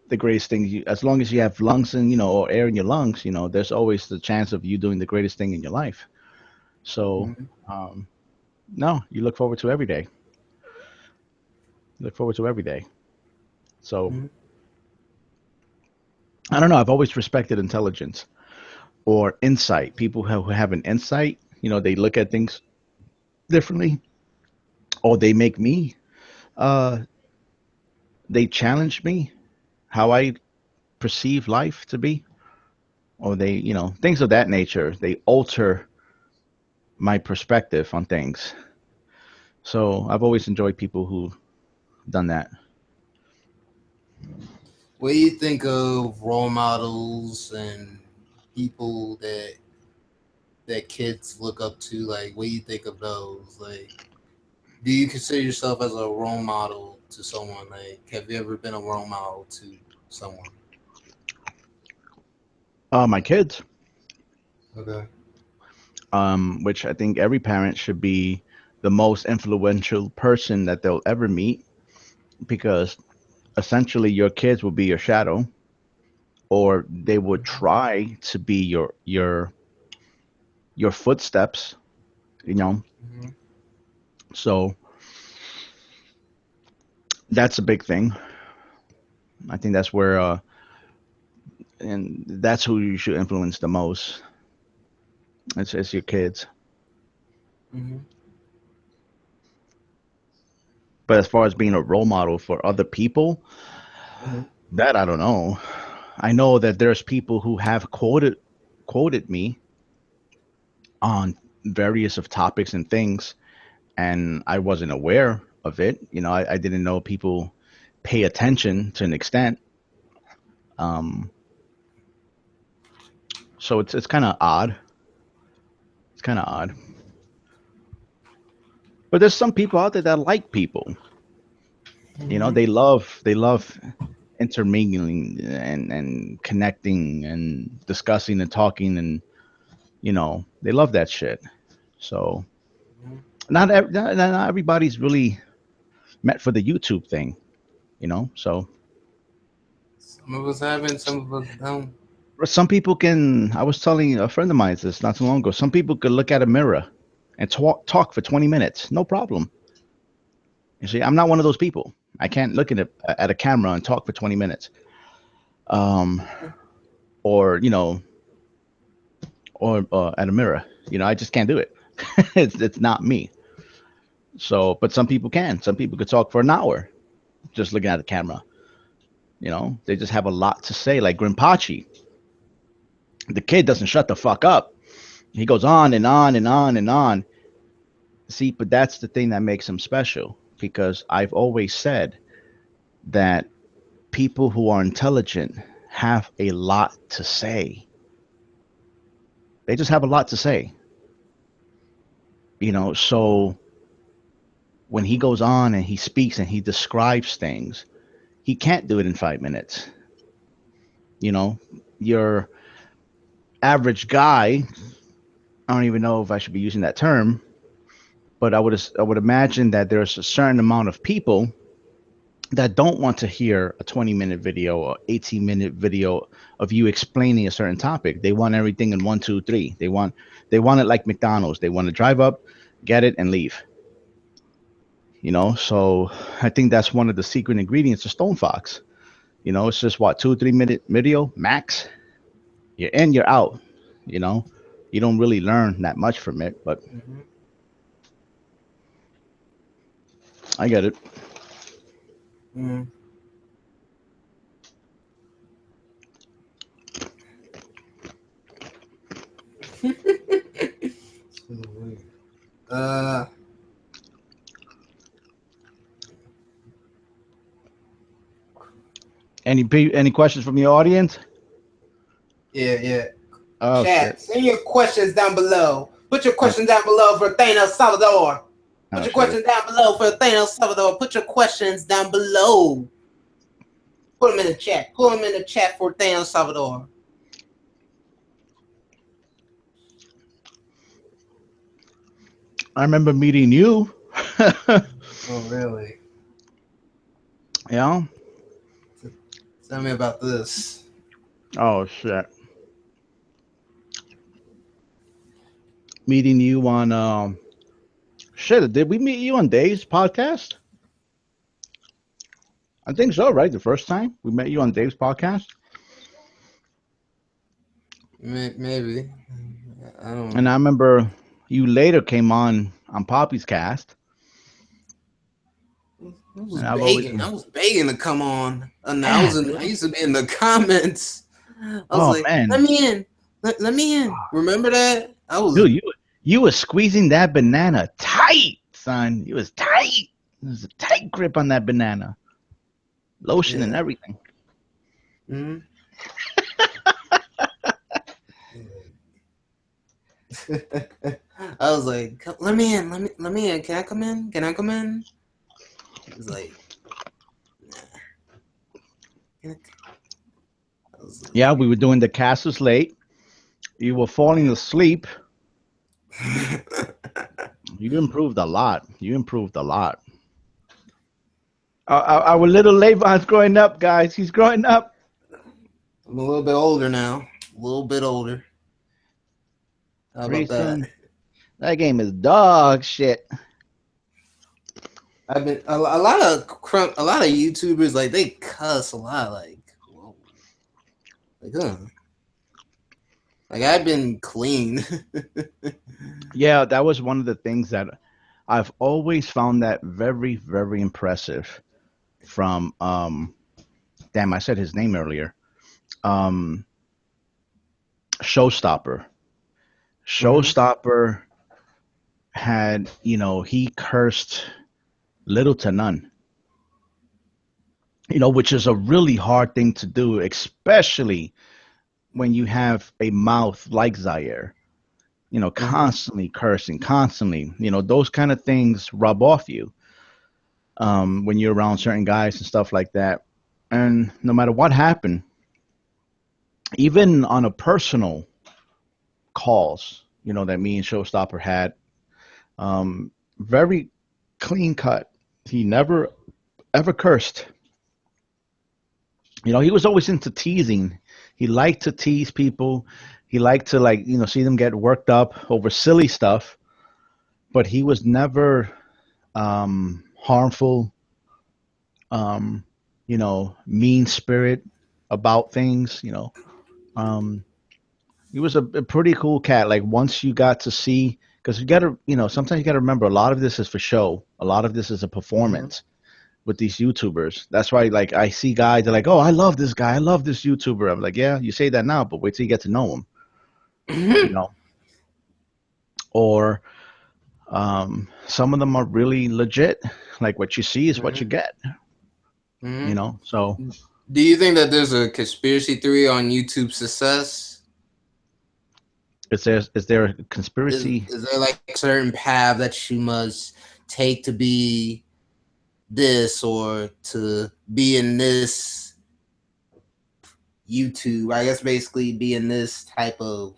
The greatest thing, as long as you have lungs and or air in your lungs, there's always the chance of you doing the greatest thing in your life. So, Mm-hmm. um, no, you look forward to every day. You look forward to every day. So, Mm-hmm. I don't know. I've always respected intelligence or insight. People who have an insight, they look at things differently, or they make me. Uh, they challenge me how I perceive life to be, or they, things of that nature. They alter my perspective on things. So I've always enjoyed people who done that. What do you think of role models and people that kids look up to? Like, what do you think of those? Like, do you consider yourself as a role model to someone? Like, have you ever been a role model to someone? My kids, Okay. which I think every parent should be the most influential person that they'll ever meet, because essentially your kids will be your shadow, or they would try to be your footsteps. You know, Mm-hmm. so that's a big thing. I think that's where, and that's who you should influence the most. It's your kids. Mm-hmm. But as far as being a role model for other people, Mm-hmm. that I don't know. I know that there's people who have quoted me on various of topics and things, and I wasn't aware of it. I didn't know people pay attention to an extent. Um, so it's kind of odd. It's kind of odd. But there's some people out there that like people. Mm-hmm. They love intermingling and connecting and discussing and talking, and they love that shit. So Mm-hmm. not everybody's really meant for the YouTube thing. So Some of us haven't, some of us don't. some people can. I was telling a friend of mine this not too long ago. Some people could look at a mirror and talk for 20 minutes, no problem. You see, I'm not one of those people. I can't look at a camera and talk for 20 minutes. Um, or at a mirror. I just can't do it. It's not me. So, but some people can. Some people could talk for an hour just looking at the camera. They just have a lot to say. Like Grimpachi, the kid doesn't shut the fuck up. He goes on and on and on and on. See, but that's the thing that makes him special, because I've always said that people who are intelligent have a lot to say. They just have a lot to say. So when he goes on and he speaks and he describes things, he can't do it in 5 minutes. You know, you're average guy, I don't even know if I should be using that term, but I would imagine that there's a certain amount of people that don't want to hear a 20-minute video or 18-minute video of you explaining a certain topic. They want everything in one, two, three. They want it like McDonald's. They want to drive up, get it, and leave. So I think that's one of the secret ingredients of Stone Fox. It's just what 2 or 3 minute video max. You're in, you're out. You know, you don't really learn that much from it, but Mm-hmm. I get it. Mm. uh, Any questions from your audience? yeah. Oh shit! Chat, send your questions down below. Put your Oh, questions down below for Thanos Salvador. Put oh your shit! questions down below for Thanos Salvador. Put your questions down below. Put them in the chat. Put them in the chat for Thanos Salvador. I remember meeting you. Oh, really? Yeah. Tell me about this. Oh shit! Meeting you on shit. Did we meet you on Dave's podcast? I think so, right? The first time we met you on Dave's podcast, Maybe. I don't and know. I remember you later came on Poppy's cast, I was and I've always begging. I been. was begging to come on. And I Yeah, was in. I dude. used to be in the comments. I was Oh like, "Let man, me in. Let me in." Remember that? I was. dude, you was squeezing that banana tight, son. It was tight. It was a tight grip on that banana, lotion and Yeah. everything. Mm-hmm. I was like, "Let me in. Let me in. Can I come in? Can I come in?" He was like, "Nah." I was Yeah, we were doing the castles late. You were falling asleep. like, You improved a lot. You improved a lot. Our little Levon's growing up, guys. He's growing up. I'm a little bit older now. A little bit older. How Pretty about that? soon, that game is dog shit. I've been a lot of a lot of YouTubers like they cuss a lot. Like, whoa, like, like I've been clean. Yeah, that was one of the things that I've always found that very, very impressive from damn, I said his name earlier. Um Showstopper. Hmm. Showstopper had, he cursed little to none. Which is a really hard thing to do, especially when you have a mouth like Zaire. Hmm. Constantly cursing, constantly. Those kind of things rub off you when you're around certain guys and stuff like that. And no matter what happened, even on a personal calls, that me and Showstopper had, very clean cut. He never ever cursed. He was always into teasing. He liked to tease people. He liked to like, see them get worked up over silly stuff, but he was never harmful, um, mean spirit about things. Um, he was a pretty cool cat. Like once you got to see, because you got to, sometimes you got to remember a lot of this is for show. A lot of this is a Hmm. performance with these YouTubers. That's why, like, I see guys they're like, "Oh, I love this guy. I love this YouTuber." I'm like, "Yeah, you say that now, but wait till you get to know him." You Hmm. know, or some of them are really legit. Like what you see is what you get. So Do you think that there's a conspiracy theory on YouTube success? is there a Is conspiracy? is there like a certain path that you must take to be this or to be in this YouTube. I guess basically being this type of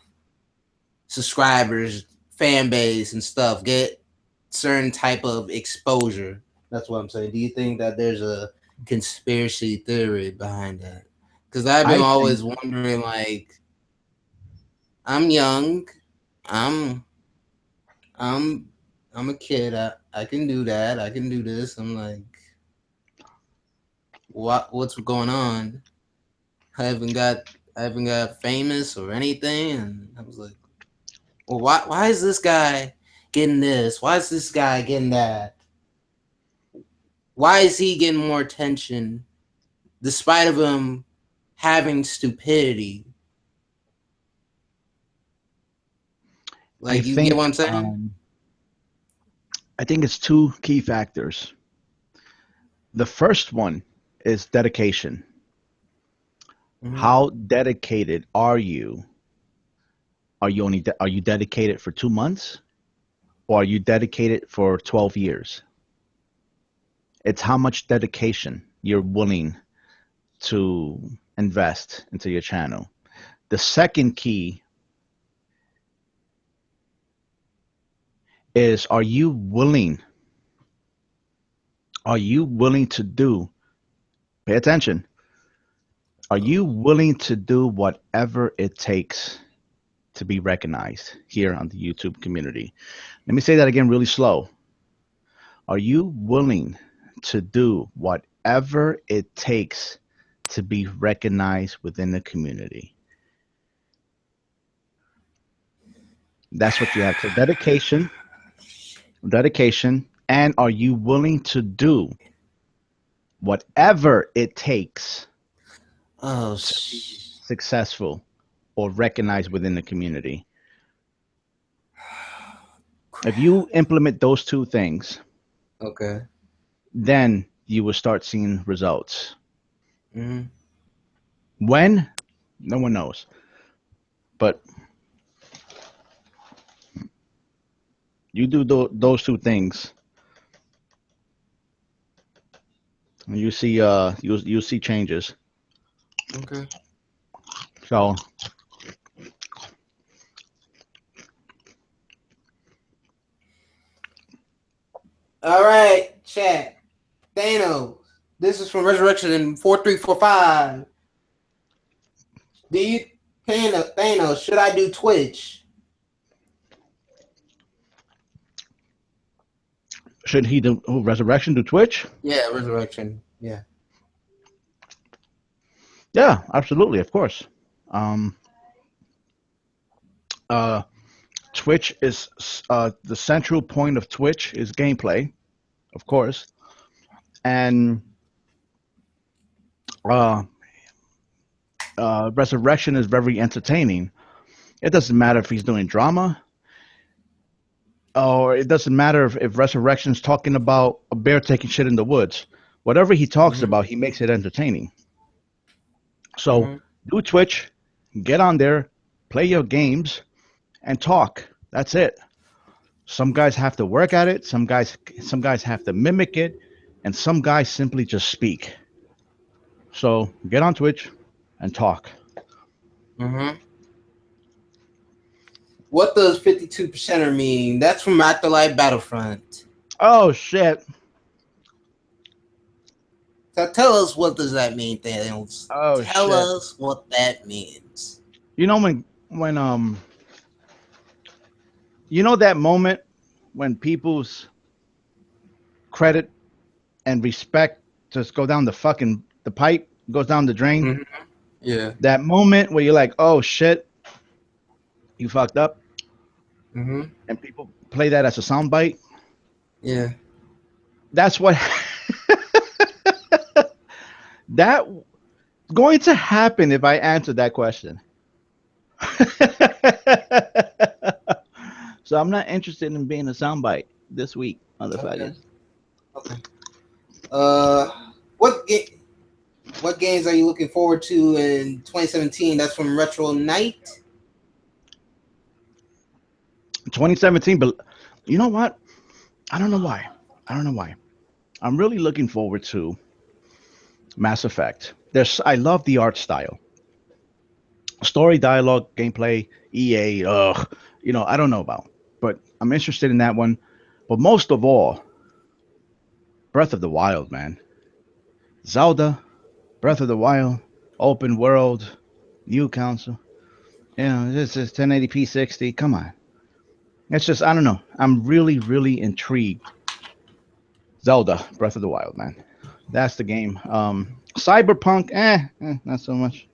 subscribers, fan base, and stuff, get certain type of exposure. That's what I'm saying. Do you think that there's a conspiracy theory behind that? Because I've been I think always wondering, like, I'm young, I'm I'm I'm a kid. I can do that. I can do this. I'm like, what's going on? I haven't got I haven't got famous or anything, and I was like, well, why is this guy getting this? Why is this guy getting that? Why is he getting more attention despite of him having stupidity? I Like, you get think what I'm saying? um, I think it's two key factors. The first one is dedication. Mm-hmm. How dedicated are you? Are you dedicated for 2 months, or are you dedicated for 12 years? It's how much dedication you're willing to invest into your channel. The second key is, are you willing to do, pay attention, are you willing to do whatever it takes to be recognized here on the YouTube community? Let me say that again really slow. Are you willing to do whatever it takes to be recognized within the community? That's what you have. So dedication, and are you willing to do whatever it takes Oh, to be successful or recognized within the community? If crap. you implement those two things, Okay. then you will start seeing results. Mm-hmm. When? No one knows. But you do those two things, and you see changes. Okay. So All right, chat. Thanos. This is from Resurrection in 4345. Do you Thanos, should I do Twitch? should he do resurrection do Twitch? Yeah, Resurrection. Yeah. Yeah, absolutely, of course. Um, uh, Twitch is the central point of Twitch is gameplay, of course, and uh, resurrection is very entertaining. It doesn't matter if he's doing drama, or it doesn't matter if resurrection's talking about a bear taking shit in the woods. Whatever he talks Mm-hmm. about, he makes it entertaining. So Mm-hmm. do Twitch, get on there, play your games, and talk. That's it. Some guys have to work at it. Some guys have to mimic it, and some guys simply just speak. So get on Twitch and talk. Mm-hmm. What does 52%er mean? That's from Afterlife Battlefront. Oh shit. So tell us, what does that mean, Thanos? Oh Tell shit. us what that means. You know when that moment when people's credit and respect just go down the pipe, goes down the drain. Mm-hmm. Yeah. That moment where you're like, "Oh shit, you fucked up," Mm-hmm. and people play that as a soundbite. Yeah. That's what that going to happen if I answer that question. So I'm not interested in being a soundbite this week, Okay. motherfuckers. Okay. Uh, what what games are you looking forward to in 2017? That's from Retro Night. 2017, but you know what? I don't know why. I don't know why. I'm really looking forward to Mass Effect. I love the art style. Story, dialogue, gameplay, EA, I don't know about, but I'm interested in that one. But most of all, Breath of the Wild, man. Zelda, Breath of the Wild, open world, new console. This is 1080p 60. Come on. It's just, I don't know. I'm really, really intrigued. Zelda, Breath of the Wild, man. That's the game. Cyberpunk, not so much.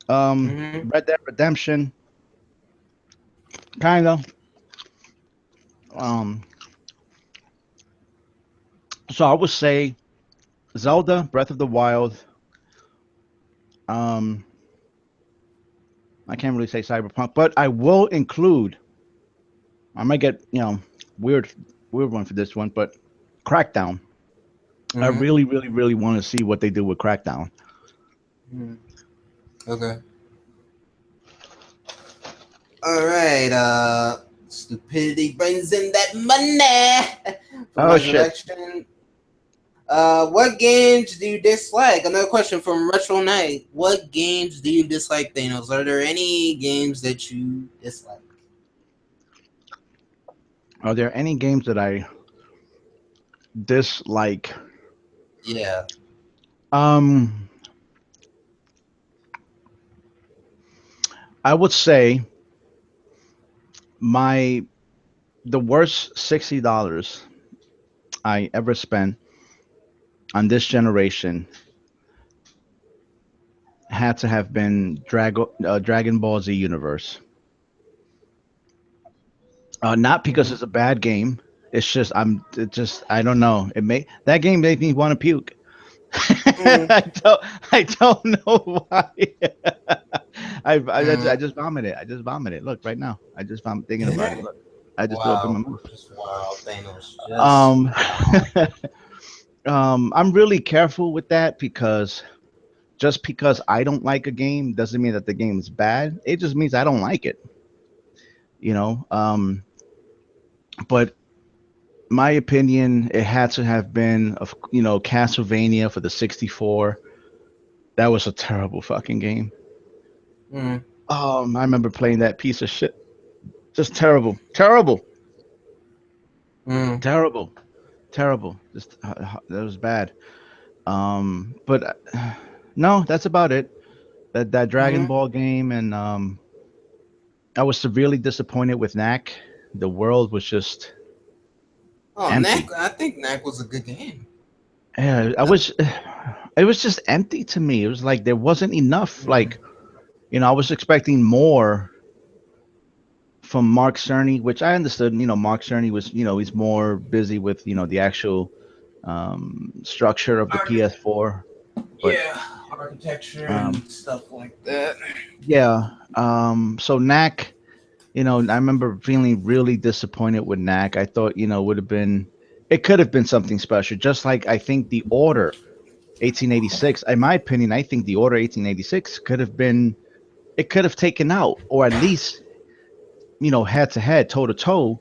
Mm-hmm. Red Dead Redemption, kind of. Um, so I would say Zelda, Breath of the Wild. Um, I can't really say Cyberpunk, but I will include. I might get weird, weird one for this one, but Crackdown. I Mm-hmm. really, really, really want to see what they do with Crackdown. Mm-hmm. Okay. All right. Stupidity brings in that money from Oh shit! Resurrection. What games do you dislike? Another question from Retro Knight. What games do you dislike, Thanos? Are there any games that you dislike? Are there any games that I dislike? Yeah. Um, I would say my the worst $60 I ever spent on this generation had to have been Dragon Ball Z Universe. Not because Mm-hmm. it's a bad game. It's just I don't know. That game made me want to puke. Mm-hmm. I don't know why. I Mm-hmm. just vomited. I just vomited. Look right now. I just vom thinking about it. Look, I just threw up in my Wow. mouth. Just wow, Thanos. Just Um, wow. I'm really careful with that because just because I don't like a game doesn't mean that the game is bad. It just means I don't like it. You know. But my opinion, it had to have been of Castlevania for the 64. That was a terrible fucking game. Mm-hmm. I remember playing that piece of shit. Just terrible, terrible, Mm-hmm. terrible, terrible. Just that was bad. But no, that's about it. That Dragon Mm-hmm. Ball game, and I was severely disappointed with Knack. The world was just Oh, Knack. empty. I think Knack was a good game. Yeah, I was. It was just empty to me. It was like there wasn't enough. Mm-hmm. Like I was expecting more from Mark Cerny, which I understood. Mark Cerny was, he's more busy with, the actual structure of the PS4. But Yeah, architecture and um, stuff like that. yeah, so Knack, I remember feeling really disappointed with Knack. I thought, it could have been something special. Just like I think the Order 1886, in my opinion, I think the Order 1886 could have been, it could have taken out, or at least, head to head, toe to toe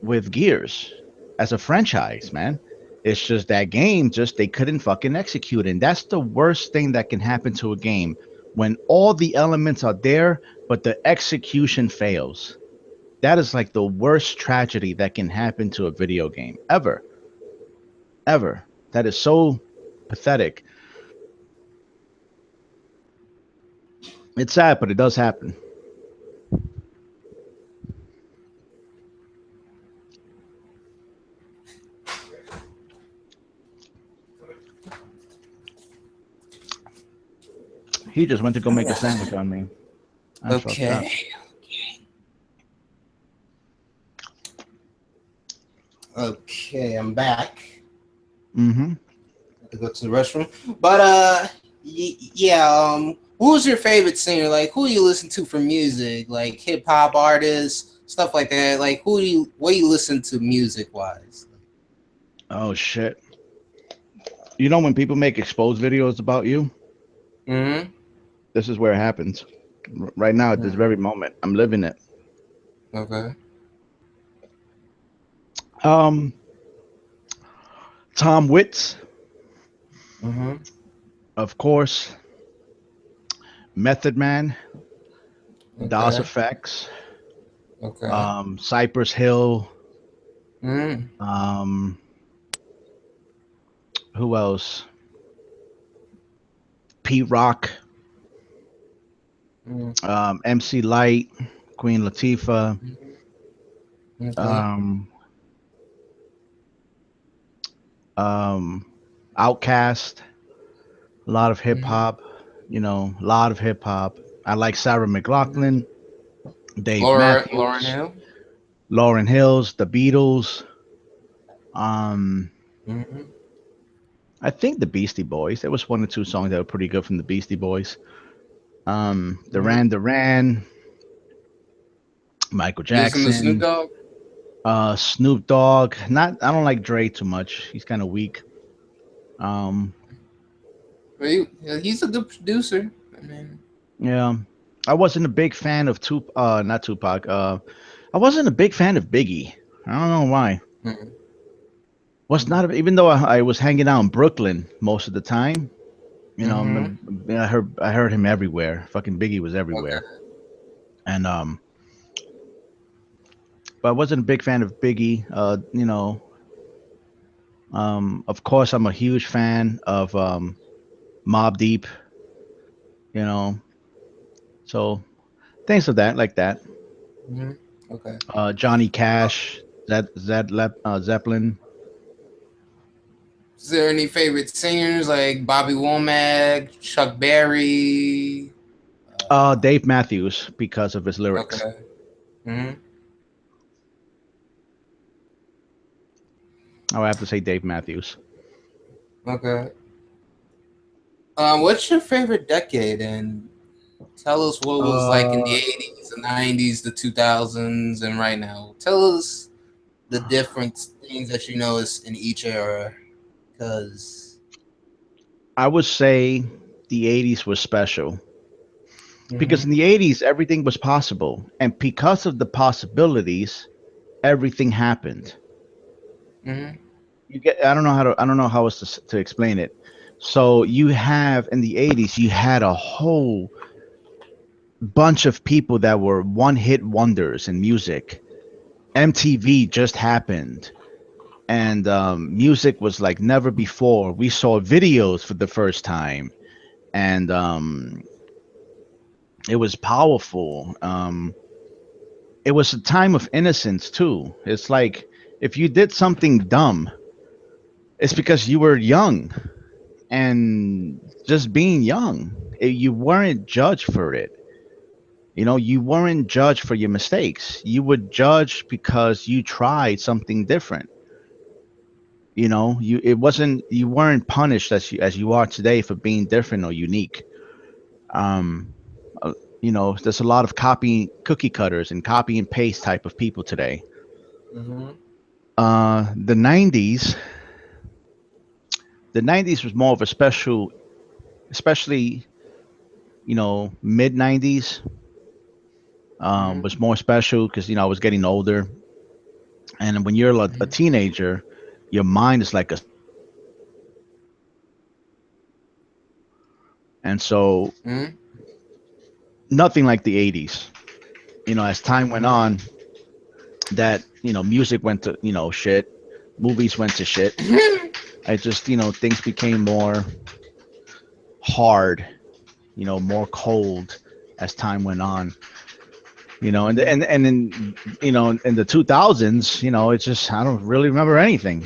with Gears as a franchise, man. It's just that game, just they couldn't fucking execute. And that's the worst thing that can happen to a game when all the elements are there, but the execution fails. That is like the worst tragedy that can happen to a video game ever, ever. That is so pathetic. It's sad, but it does happen. He just went to go make a sandwich on me. I fucked up. Okay. Okay, I'm back. Mm-hmm. I to go to the restroom. But yeah. Who's your favorite singer? Like, who do you listen to for music? Like hip hop artists, stuff like that. Like, what do you listen to music wise? Oh shit. When people make exposed videos about you, Mm-hmm. this is where it happens. Right now, at this Mm. very moment, I'm living it. Okay. Um, Tom Witz, Mm-hmm. of course. Method Man, DOS Okay. Effects, Okay. Cypress Hill. Mm. Um, who else? Pete Rock, Mm. MC Light, Queen Latifah, Okay. um, um, Outkast. A lot of hip Mm-hmm. hop. A lot of hip hop. I like Sarah McLachlan, Dave Lauren Matthews, Hill. Lauryn Hills, The Beatles. Um, Mm-hmm. I think the Beastie Boys. There was one or two songs that were pretty good from the Beastie Boys. Mm-hmm. Duran Duran, Michael You listen to Snoop Jackson, Dogg? Snoop Dogg. Not I don't like Dre too much. He's kind of weak. Um, Yeah, he's a good producer. I mean, yeah, I wasn't a big fan of not Tupac. I wasn't a big fan of Biggie. I don't know why. mm-hmm. Was not even though I was hanging out in Brooklyn most of the time. Mm-hmm. I heard him everywhere. Fucking Biggie was everywhere, Okay. and but I wasn't a big fan of Biggie. Of course, I'm a huge fan of Mob Deep. You know, so things of that like that. Mm-hmm. Okay. Johnny Uh, Cash, Zeppelin. is there any favorite singers like Bobby Womack, Chuck Berry? Dave Matthews because of his lyrics. Okay. Mm-hmm. I would have to say Dave Matthews. Okay. What's your favorite decade? And tell us what it was like in the Uh, 80s, the 90s, the 2000s, and right now. Tell us the different things that you notice in each era. Because. I would say the '80s was special because Mm-hmm. in the '80s everything was possible, and because of the possibilities, everything happened. Mm-hmm. I don't know how else to explain it. So you have in the '80s, you had a whole bunch of people that were one hit wonders in music. MTV just happened, and music was like never before. We saw videos for the first time, and it was powerful. It was a time of innocence too. It's like if you did something dumb, it's because you were young, and just being young, you weren't judged for it. You weren't judged for your mistakes. You were judged because you tried something different. You weren't punished as you are today for being different or unique. Um, there's a lot of cookie cutters and copy and paste type of people today. Mm-hmm. The '90s, was more of a special, especially mid '90s Mm-hmm. was more special because I was getting older, and when you're a teenager, your mind is like a and so Mm-hmm. nothing like the '80s. As time went on, that music went to shit, movies went to shit. I just things became more hard, more cold as time went on. And then in the 2000s, it's just I don't really remember anything.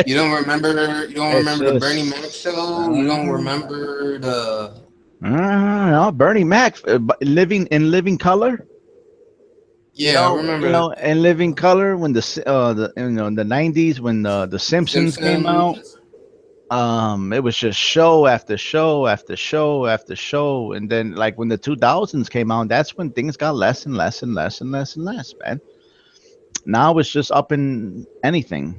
You don't remember? You don't It's remember the Bernie Mac just show? You don't remember the? Bernie Mac, living color. Yeah, I remember In living color when in the '90s when the Simpsons came out. Simpsons. It was just show after show after show after show, and then like when the 2000s came out, that's when things got less and less and less and less and less, man. Now it's just up in anything,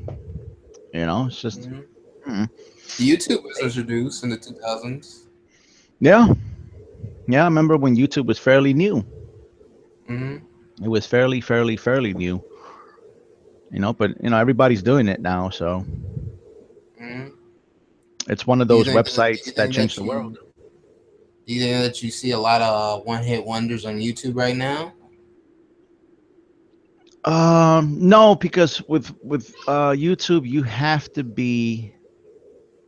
it's just Mm-hmm. mm. YouTube was introduced in the 2000s. Yeah, yeah. I remember when YouTube was fairly new. Mm-hmm. It was fairly new, but everybody's doing it now, so Mm-hmm. it's one of Do you those think that? Do you websites that think changed that the world. Do you think that you see a lot of one hit wonders on YouTube right now? No, because with YouTube, you have to be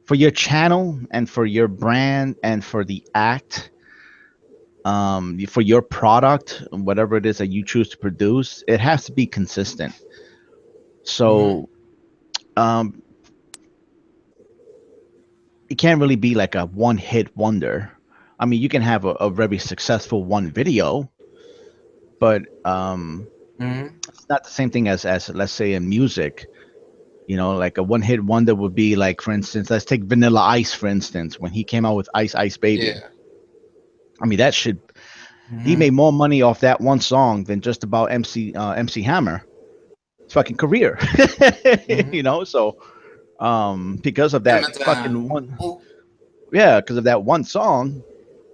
for your channel and for your brand and for the act, for your product, whatever it is that you choose to produce, it has to be consistent. Mm-hmm. So, um, it can't really be like a one hit wonder. I mean, you can have a very successful one video, but Mm-hmm. it's not the same thing as let's say in music. You know, like a one hit wonder would be like, for instance, let's take Vanilla Ice for instance, when he came out with Ice Ice Baby. Yeah. I mean, that should he Mm-hmm. made more money off that one song than just about MC Hammer. His fucking career, Mm-hmm. you know. So because of that fucking one, Oh, yeah, because of that one song,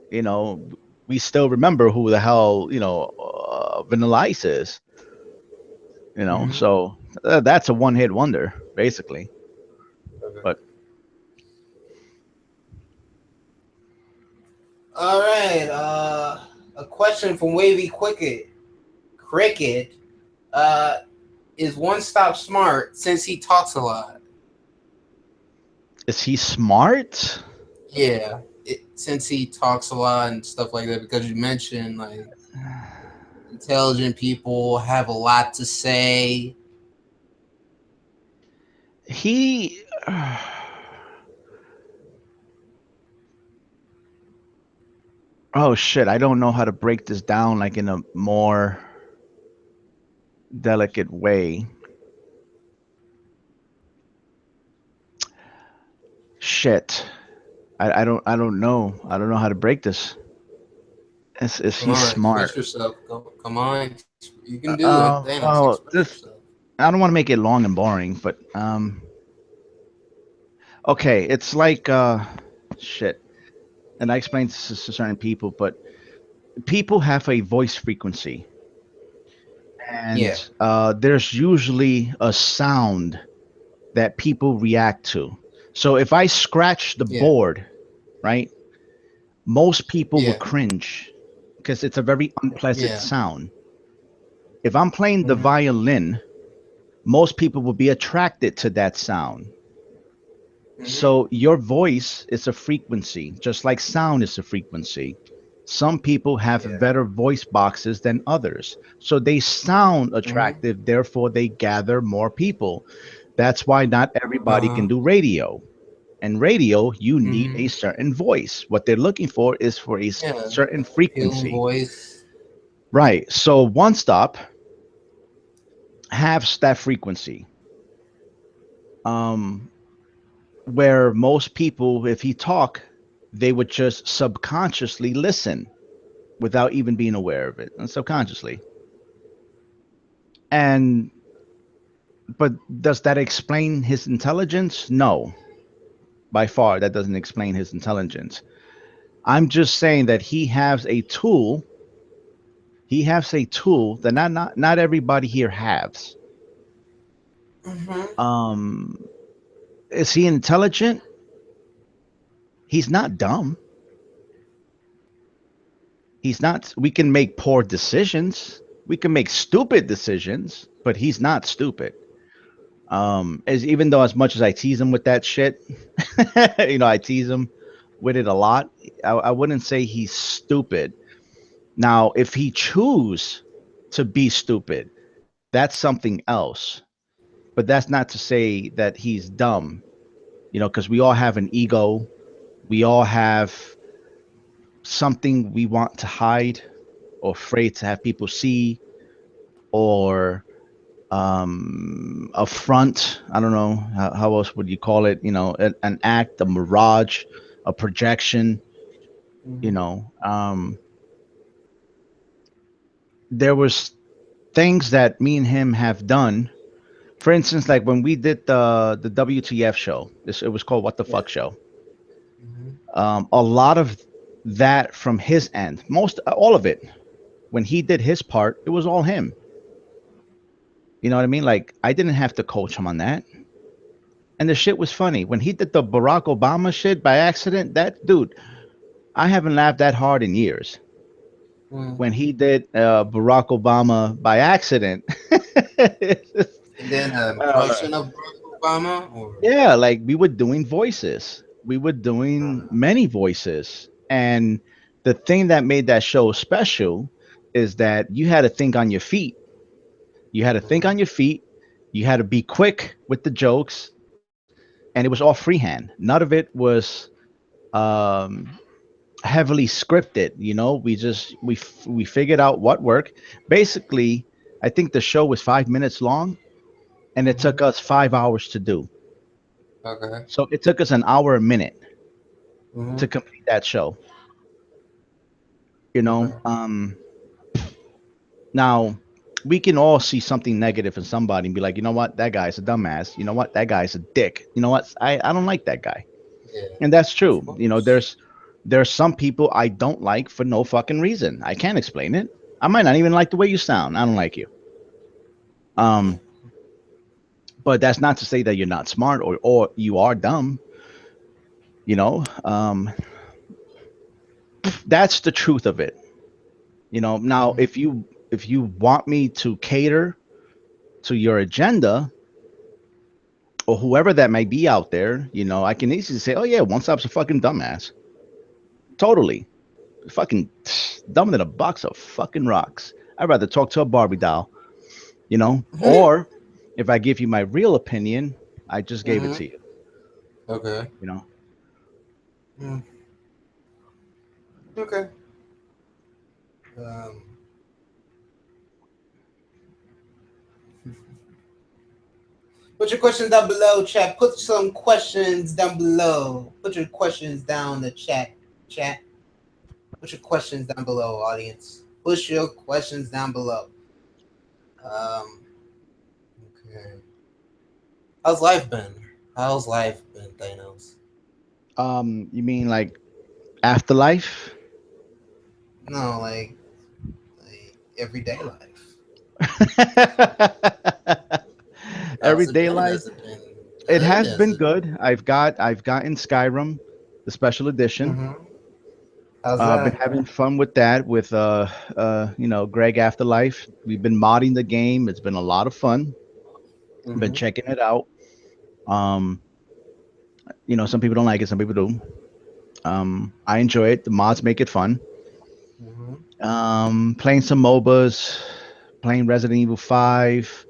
you know, we still remember who the hell Vanilla Ice is. You know, mm-hmm. so that's a one hit wonder basically. Okay. But All right. A question from Wavy Cricket. Uh, is One Stop smart since he talks a lot? is he smart? Yeah, since he talks a lot and stuff like that, because you mentioned like intelligent people have a lot to say. He oh shit, I don't know how to break this down like in a more delicate way. Shit. I don't know. I don't know how to break this. Is Come he on, express smart? yourself. Come on, you can do it. Thanos, Well, express this yourself. I don't want to make it long and boring, but okay, it's like shit. And I explained this to certain people, but people have a voice frequency, Yeah, and there's usually a sound that people react to. So if I scratch the yeah, board, right, most people would yeah, cringe because it's a very unpleasant yeah. sound. If I'm playing the Mm-hmm. violin, most people will be attracted to that sound. Mm-hmm. So your voice is a frequency, just like sound is a frequency. Some people have Yeah. better voice boxes than others. So they sound Mm-hmm. attractive, therefore they gather more people. That's why not Uh everybody can huh. do radio. And radio, you need a Mm-hmm. certain voice. What they're looking for is for a Yeah. certain Appealing frequency. voice. Right. So one stop has that frequency. Um, where most people, if he talk, they would just subconsciously listen without even being aware of it, and subconsciously. And but does that explain his intelligence? No, by far that doesn't explain his intelligence. I'm just saying that he has a tool. He has a tool that not everybody here has. Mm-hmm. Um, is he intelligent? He's not dumb. He's not. We can make poor decisions. We can make stupid decisions, but he's not stupid. As even though as much as I tease him with that shit, I tease him with it a lot. I wouldn't say he's stupid. Now, if he choose to be stupid, that's something else. But that's not to say that he's dumb. Because we all have an ego. We all have something we want to hide or afraid to have people see, or a front. I don't know how else would you call it. An act, a mirage, a projection. you Mm-hmm. know um there was things that me and him have done. For instance, like when we did the WTF show, it was called What the Yeah. Fuck Show. Mm-hmm. A lot of that from his end, most all of it, when he did his part, it was all him. You know what I mean? Like, I didn't have to coach him on that. And the shit was funny when he did the Barack Obama shit by accident. That dude, I haven't laughed that hard in years. Mm. When he did Barack Obama by accident. And then an uh, impression of Barack Obama, or yeah, like we were doing voices. We were doing many voices. And the thing that made that show special is that you had to think on your feet. You had to think on Mhm. your feet. You had to be quick with the jokes, and it was all freehand. None of it was um, heavily scripted. We figured out what worked. Basically, I think the show was 5 minutes long, and it took Mhm. us 5 hours to do. Okay. So it took us an hour a minute to Mhm. complete that show. You know, Okay. now we can all see something negative in somebody and be like, you know what, that guy's a dumbass. You know what, that guy's a dick. You know what, I don't like that guy, Yeah. and that's Of true. course. There's some people I don't like for no fucking reason. I can't explain it. I might not even like the way you sound. I don't like you. Um, but that's not to say that you're not smart or you are dumb. You know, that's the truth of it. Now Mhm. if you want me to cater to your agenda or whoever that may be out there, I can easily say, oh yeah, one stop's a fucking dumbass. Totally. Fucking dumber than a box of fucking rocks. I'd rather talk to a Barbie doll, Mhm. or if I give you my real opinion, I just gave it to Mhm. you, Okay. you know. Mm. Okay. Um. Put your questions down below, chat. Put some questions down below. Put your questions down the chat. Chat. Put your questions down below, audience. Push your questions down below. Um. Okay. How's life been? How's life been, Thanos? You mean like afterlife? No, like everyday life. How's it Everyday been? life. Has it been It good? has Has been it? good. I've gotten Skyrim, the special edition. Mm-hmm. How's I've been that? having fun with that with Greg Afterlife. We've been modding the game. It's been a lot of fun. Been Mm-hmm. checking it out. Um, some people don't like it, some people do. I enjoy it. The mods make it fun. Mm-hmm. Playing some MOBAs, playing Resident Evil 5,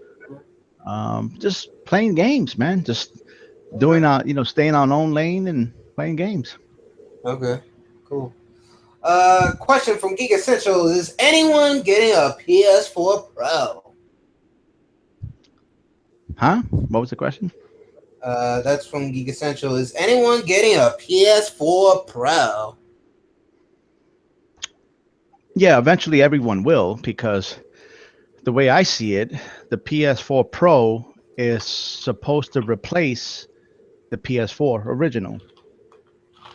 just playing games, man. Just doing Okay. staying on our own lane and playing games. Okay. Cool. Question from Geek Essential: is anyone getting a PS4 Pro? Huh? What was the question? That's from Geek Essential. Is anyone getting a PS4 Pro? Yeah, eventually everyone will because the way I see it, the PS4 Pro is supposed to replace the PS4 original.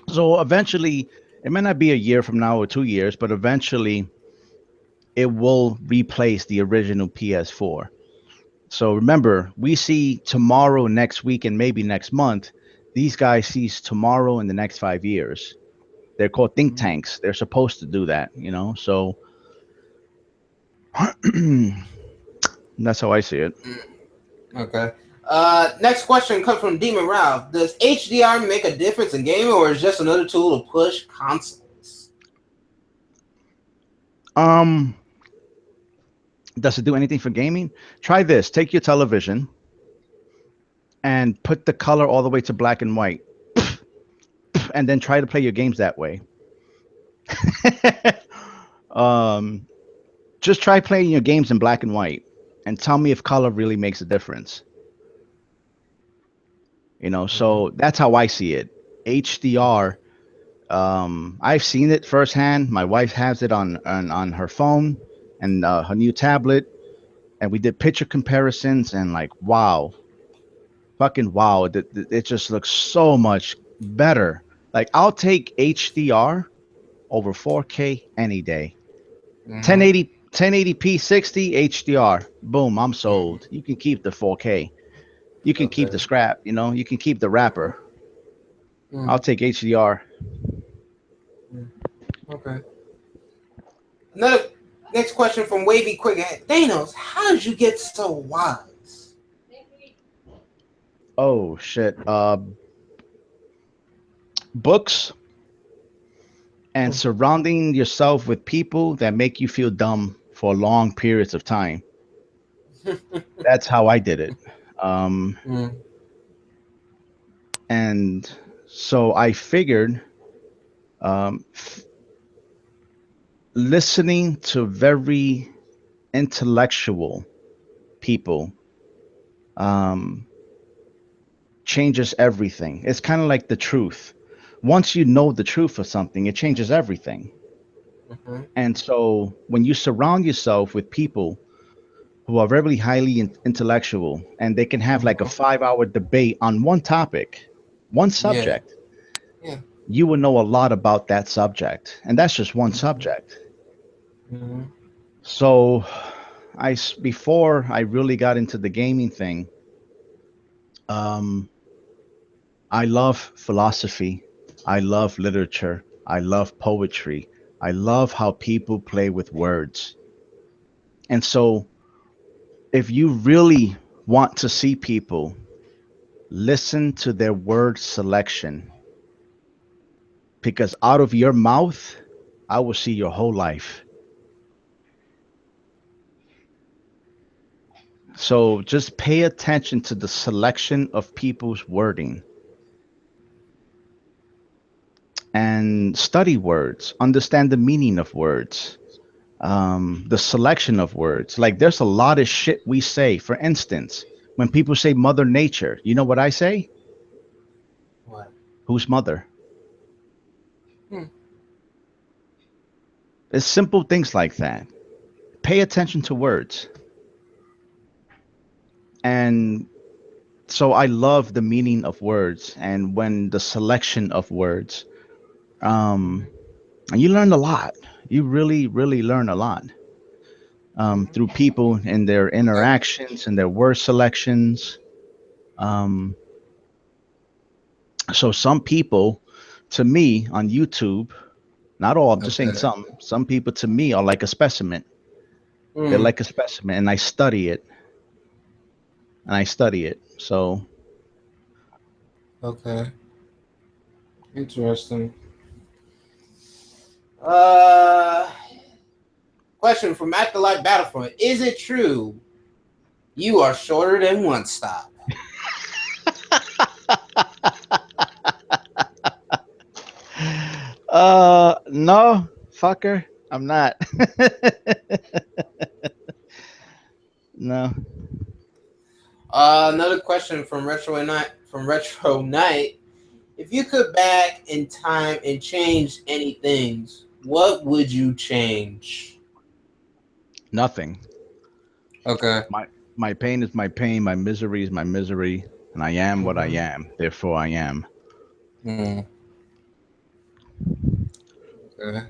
So eventually, it may not be a year from now or 2 years, but eventually it will replace the original PS4. So remember, we see tomorrow, next week, and maybe next month. These guys sees tomorrow in the next 5 years. They're called think Mm-hmm. tanks. They're supposed to do that. So that's how I see it. Okay. Next question comes from Demon Ralph. Does HDR make a difference in gaming, or is just another tool to push consoles? Um, does it do anything for gaming? Try this. Take your television and put the color all the way to black and white, and then try to play your games that way. um, just try playing your games in black and white, and tell me if color really makes a difference. Mm-hmm. So that's how I see it. HDR. I've seen it firsthand. My wife has it on her phone and her new tablet, and we did picture comparisons, and like, wow, fucking wow, it just looks so much better. Like, I'll take HDR over 4K any day. Mm-hmm. 1080p 60 HDR. Boom, I'm Mm-hmm. sold. You can keep the 4K. You can keep Okay. the scrap, you can keep the wrapper. Mm-hmm. I'll take HDR. Okay. Another next question from Wavy Quick. Thanos, how did you get so wise? Oh shit. Books and surrounding yourself with people that make you feel dumb for long periods of time. That's how I did it. Um, Mm, and so I figured listening to very intellectual people um, changes everything. It's kind of like the truth. Once you know the truth of something, it changes everything. mhm, And so when you surround yourself with people who are very highly intellectual and they can have like a mhm. 5 hour debate on one topic, one Yeah. subject, Yeah. you will know a lot about that subject. And that's just one Mhm, subject. mhm, So before I really got into the gaming thing, um, I love philosophy. I love literature. I love poetry. I love how people play with words. And so if you really want to see people listen to their word selection, because out of your mouth, I will see your whole life. So just pay attention to the selection of people's wording and study words, understand the meaning of words, the selection of words. Like there's a lot of shit we say. For instance, when people say Mother Nature, you know what I say? What? Who's mother? Hmm. It's simple things like that. Pay attention to words. And so I love the meaning of words and when the selection of words. Mhm, And you learn a lot. You really, really learn a lot mhm. through people and their Okay. interactions and their word selections. Um, so some people, to me, on YouTube, not all, I'm just saying Okay. some people to me are like a specimen. They're Mm, like a specimen, and I study it and I study it. So okay. Interesting. Uh, question from Afterlife Battlefront. Is it true you are shorter than One Stop? no, fucker, I'm not. No. Another question from Retro Night. If you could back in time and change anything, what would you change? Nothing. Okay. My pain is my pain, my misery is my misery, and I am what I Mm-hmm. am. Therefore, I am. Mm, okay.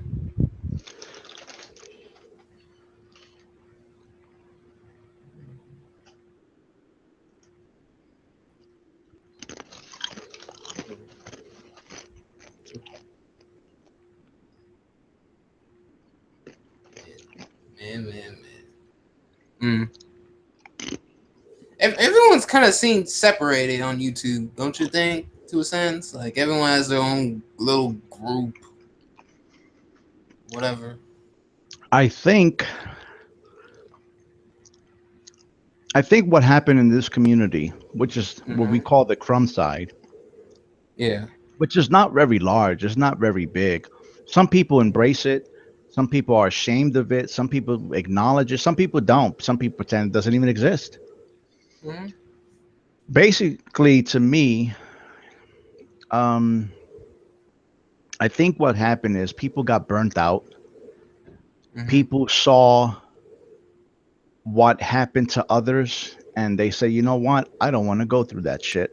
Man. Mm. Everyone's kind of seen separated on YouTube, don't you think? To a sense, like everyone has their own little group, whatever. I think I think what happened in this community, which is what we Mm-hmm. call the crumb side, Yeah. which is not very large, it's not very big. Some people embrace it, some people are ashamed of it, some people acknowledge it, some people don't. Some people pretend it doesn't even exist. Mm-hmm. Basically, to me, um, I think what happened is people got burnt out. Mm-hmm. People saw what happened to others and they say, you know what? I don't want to go through that shit.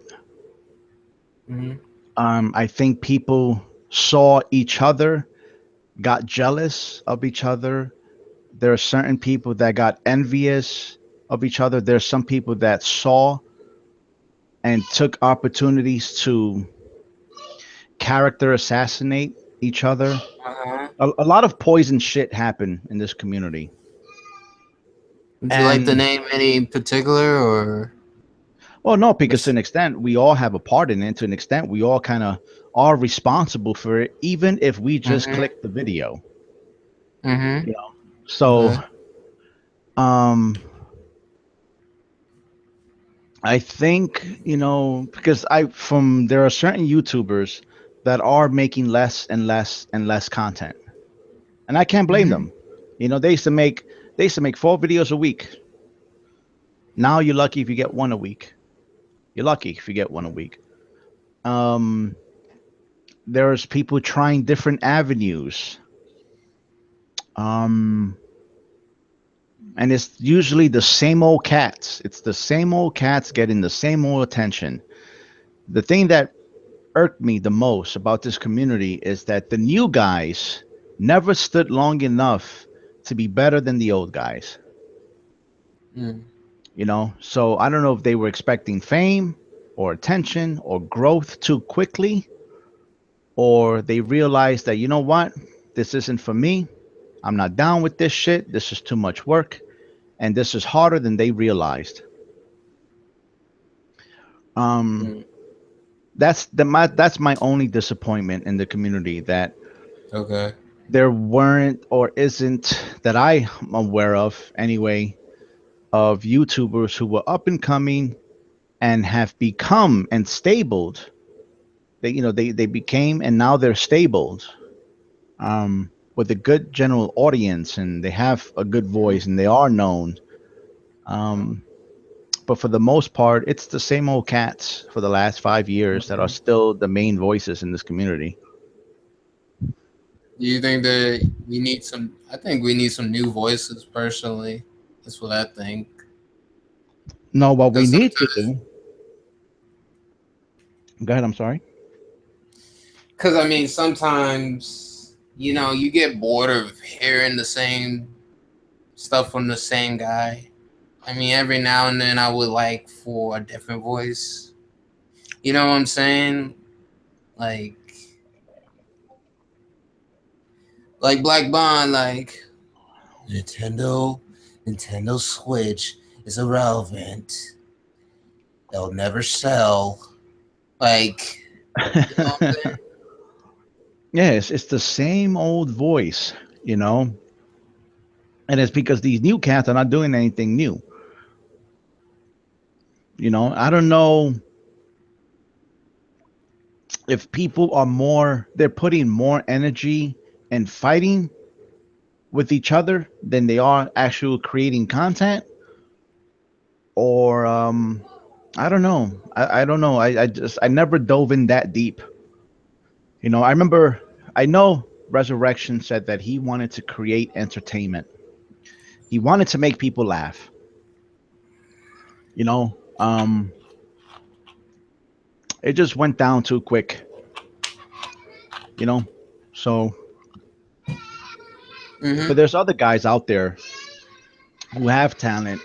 Mm-hmm. I think people saw each other, got jealous of each other. There are certain people that got envious of each other. There's some people that saw and took opportunities to character assassinate. each other. Uh-huh. A lot of poison shit happen in this community. Would you like to And name any particular or? well, no, because to an extent we all have a part in it. To an extent, we all kind of are responsible for it, even if we just Mm-hmm. click the video. Mm-hmm. You know. So Okay. um I think, because I from there are certain YouTubers that are making less and less and less content. And I can't blame Mm-hmm. them. They used to make 4 videos a week. Now you're lucky if you get one a week. You're lucky if you get one a week. Um there's people trying different avenues. Um and it's usually the same old cats. It's the same old cats getting the same old attention. The thing that irked me the most about this community is that the new guys never stood long enough to be better than the old guys. Mm. So I don't know if they were expecting fame or attention or growth too quickly, or they realized that, you know what, this isn't for me. I'm not down with this shit. This is too much work, and this is harder than they realized. Um, Mm. that's my only disappointment in the community, that Okay. there weren't or isn't, that I'm aware of anyway, of YouTubers who were up and coming and have become and stabled. They became and now they're stabled, with a good general audience, and they have a good voice and they are known. Um, but for the most part, it's the same old cats for the last 5 years that are Mm-hmm. still the main voices in this community. Do you think that we need some? I think we need some new voices. Personally, that's what I think. No, what we Because need to sometimes, do. Go ahead. I'm sorry. because I mean, sometimes you get bored of hearing the same stuff from the same guy. I mean, every now and then I would like for a different voice. You know what I'm saying? Like, Black Bond, like Nintendo Switch is irrelevant. They'll never sell. Like, you know what I'm saying? Yes, it's the same old voice, you know, and it's because these new cats are not doing anything new. I don't know if people are they're putting more energy and fighting with each other than they are actually creating content, or I don't know. I don't know. I never dove in that deep. I know Resurrection said that he wanted to create entertainment. He wanted to make people laugh. You know, it just went down too quick. You know, so but Mm-hmm. there's other guys out there who have talent,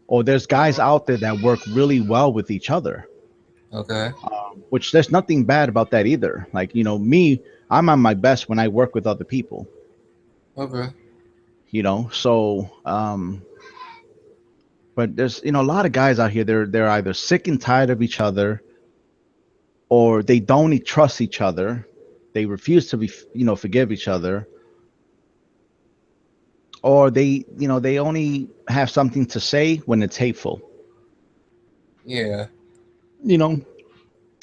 or there's guys Uh-huh. out there that work really well with each other. Okay. Which there's nothing bad about that either. Like, me, I'm on my best when I work with other people. Okay. So but there's a lot of guys out here. They're either sick and tired of each other, or they don't trust each other. They refuse to be forgive each other, or they only have something to say when it's hateful. Yeah. You know,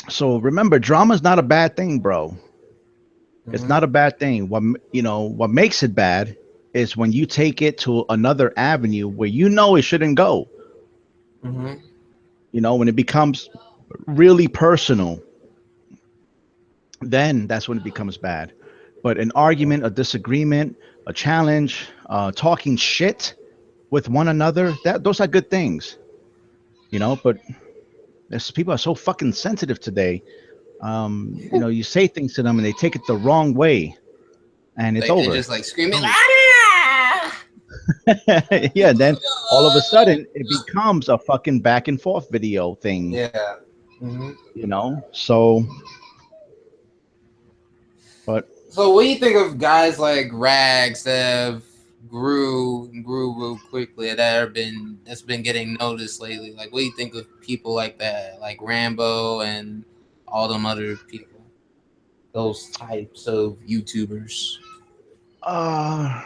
so remember, drama is not a bad thing, bro. It's Mm-hmm. not a bad thing. What makes it bad is when you take it to another avenue where it shouldn't go. Mm-hmm. When it becomes really personal, then that's when it becomes bad. But an argument, a disagreement, a challenge, talking shit with one another, those are good things. But there's people are so fucking sensitive today. You say things to them and they take it the wrong way, and it's Like they're over. just like screaming. Oh. Ah! Yeah, then all of a sudden it becomes a fucking back and forth video thing, Yeah. Mm-hmm. So, but So, what do you think of guys like Rags that have grew real quickly that's been getting noticed lately? Like, what do you think of people like that, like Rambo and all them other people, those types of YouTubers? Uh,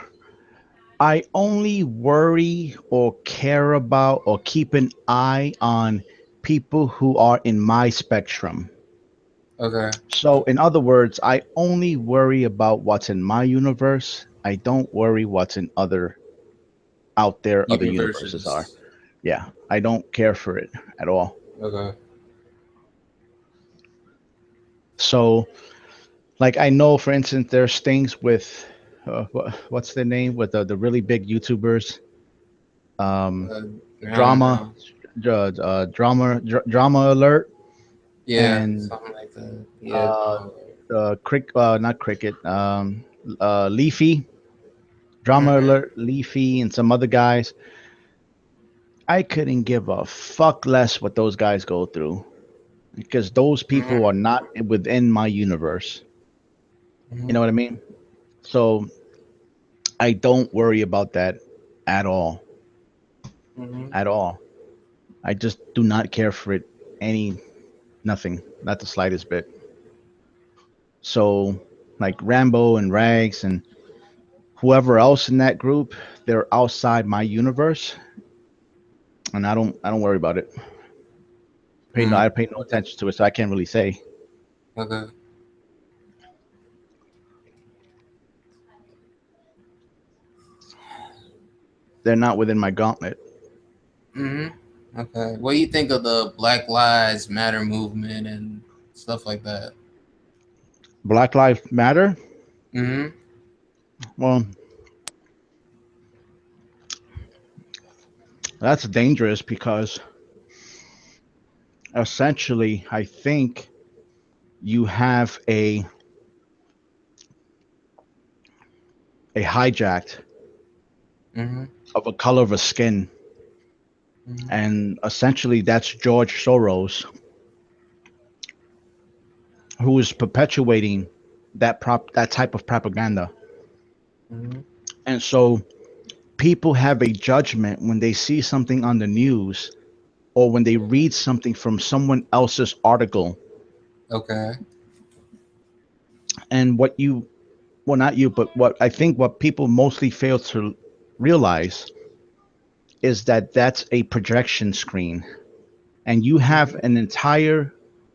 I only worry or care about or keep an eye on people who are in my spectrum. Okay, So, in other words, I only worry about what's in my universe. I don't worry what's in other out there, other universes are. universes. Yeah, I don't care for it at all. Okay. So, like, I know, for instance, there's things with what's their name with the really big YouTubers, um, Uh, I don't drama, know. drama alert, Yeah, and something like that. Yeah. uh, not cricket, Leafy, drama Mm-hmm. alert, Leafy, and some other guys. I couldn't give a fuck less what those guys go through because those people are Mm-hmm. not within my universe. You know what I mean? So I don't worry about that at all. Mm-hmm. At all. I just do not care for it any nothing, not the slightest bit. So like Rambo and Rags and whoever else in that group, they're outside my universe and I don't worry about it. Mm-hmm. I pay no Okay. attention to it, so I can't really say. Okay. They're not within my gauntlet. Mm-hmm. Okay. What do you think of the Black Lives Matter movement and stuff like that? Black Lives Matter? Mm-hmm. Well, that's dangerous because essentially I think you have a hijacked Mm-hmm. of a color of a skin, Mm-hmm. and essentially that's George Soros who is perpetuating that type of propaganda. Mm-hmm. And so people have a judgment when they see something on the news or when they read something from someone else's article. Okay. And what you, well, not you, but what I think what people mostly fail to realize is that that's a projection screen and you have Mm-hmm. an entire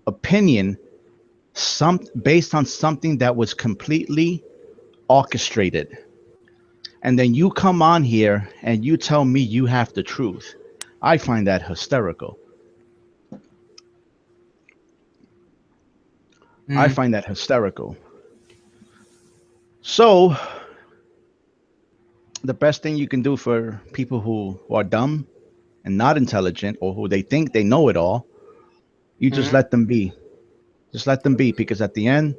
opinion based on something that was completely orchestrated, and then you come on here and you tell me you have the truth. I find that hysterical. I Mm-hmm. find that hysterical. So the best thing you can do for people who are dumb and not intelligent or who they think they know it all, you just Mm-hmm. let them be. Just let them be because at the end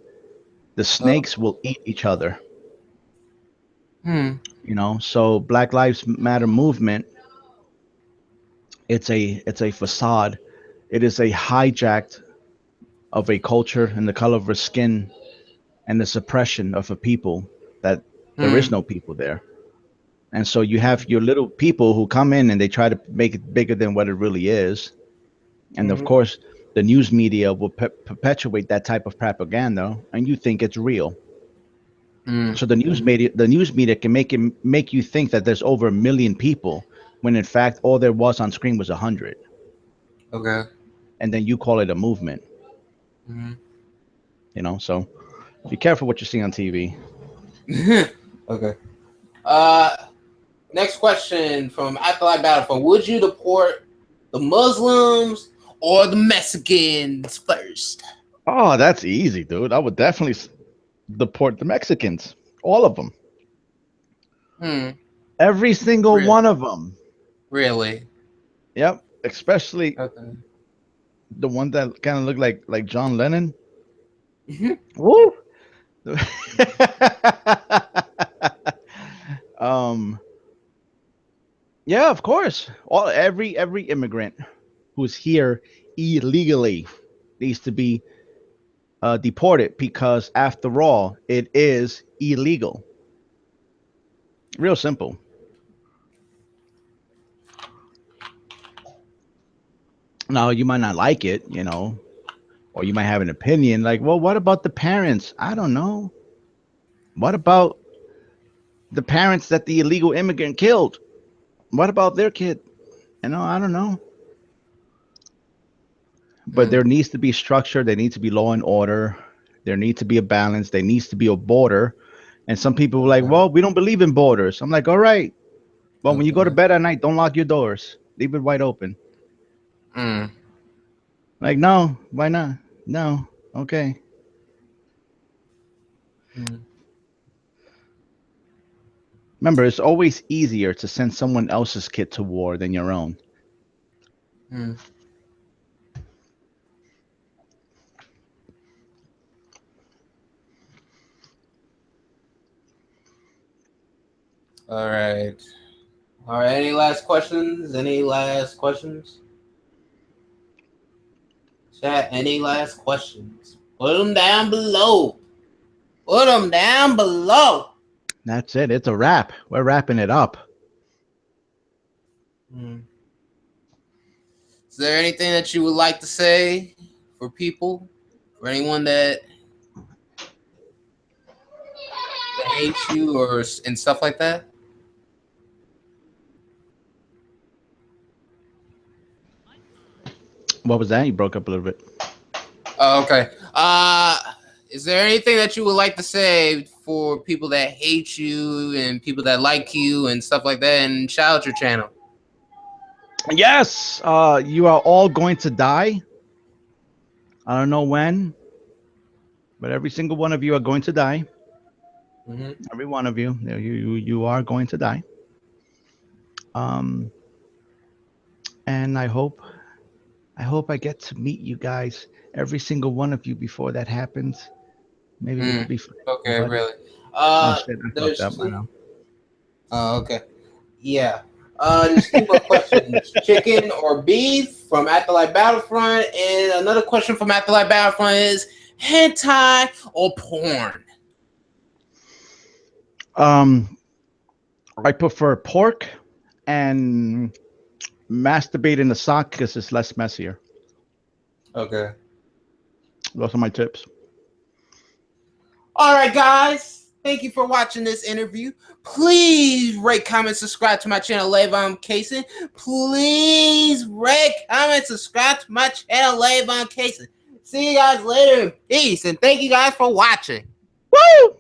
the Uh, snakes will eat each other. hmm. So Black Lives Matter movement, it's a facade. It is a hijacked of a culture and the color of a skin and the suppression of a people that there is Hmm. no people there. And so you have your little people who come in and they try to make it bigger than what it really is. And of Mm-hmm. course, the news media will perpetuate that type of propaganda, and you think it's real. So the news media can make you think that there's over 1 million people, when in fact all there was on screen was 100, Okay. and then you call it a movement. Mm-hmm. So be careful what you see on TV. Okay. Uh, Next question from Afterlife Battlefront: would you deport the Muslims or the Mexicans first? Oh, that's easy, dude. I would definitely deport the Mexicans, all of them, Hmm. every single Really? one of them. Really? Yep, especially Okay. the one that kind of looked like John Lennon. Mhm. Woo! um, yeah, of course. Every immigrant who's here illegally needs to be deport it because, after all, it is illegal. Real simple. Now, you might not like it, or you might have an opinion like, well, what about the parents? I don't know. What about the parents that the illegal immigrant killed? What about their kid? I don't know. But Mm, there needs to be structure. There needs to be law and order. There needs to be a balance. There needs to be a border. And some people were like, okay. well, we don't believe in borders. I'm like, all right. Well, when you go to Okay. bed at night, don't lock your doors. Leave it wide open. Mm, Like, no, why not? No. Okay. mm, Remember, it's always easier to send someone else's kid to war than your own. mm. All right. All right. Any last questions? Any last questions? Chat. Any last questions? Put them down below. Put them down below. That's it. It's a wrap. We're wrapping it up. Mm. Is there anything that you would like to say for people, for anyone that hates you or and stuff like that? What was that? You broke up a little bit. Oh, okay. Is there anything that you would like to say for people that hate you and people that like you and stuff like that? And shout out your channel. Yes. You are all going to die. I don't know when, but every single one of you are going to die. Mm-hmm. Every one of you. You are going to die. Um, and I hope I get to meet you guys, every single one of you, before that happens. Maybe we could be friends, Okay, buddy. really. Oh shit, I fucked There's up. I two. know. Oh, okay. Yeah. There's two more questions: chicken or beef from Afterlife Battlefront, and another question from Afterlife Battlefront is hentai or porn. Um, I prefer pork and masturbate in the sock because it's less messier. Okay. Those are my tips. All right, guys. Thank you for watching this interview. Please rate, comment, subscribe to my channel, Levon Casey. Please rate, comment, subscribe to my channel, Levon Casey. See you guys later. Peace, and thank you guys for watching. Woo!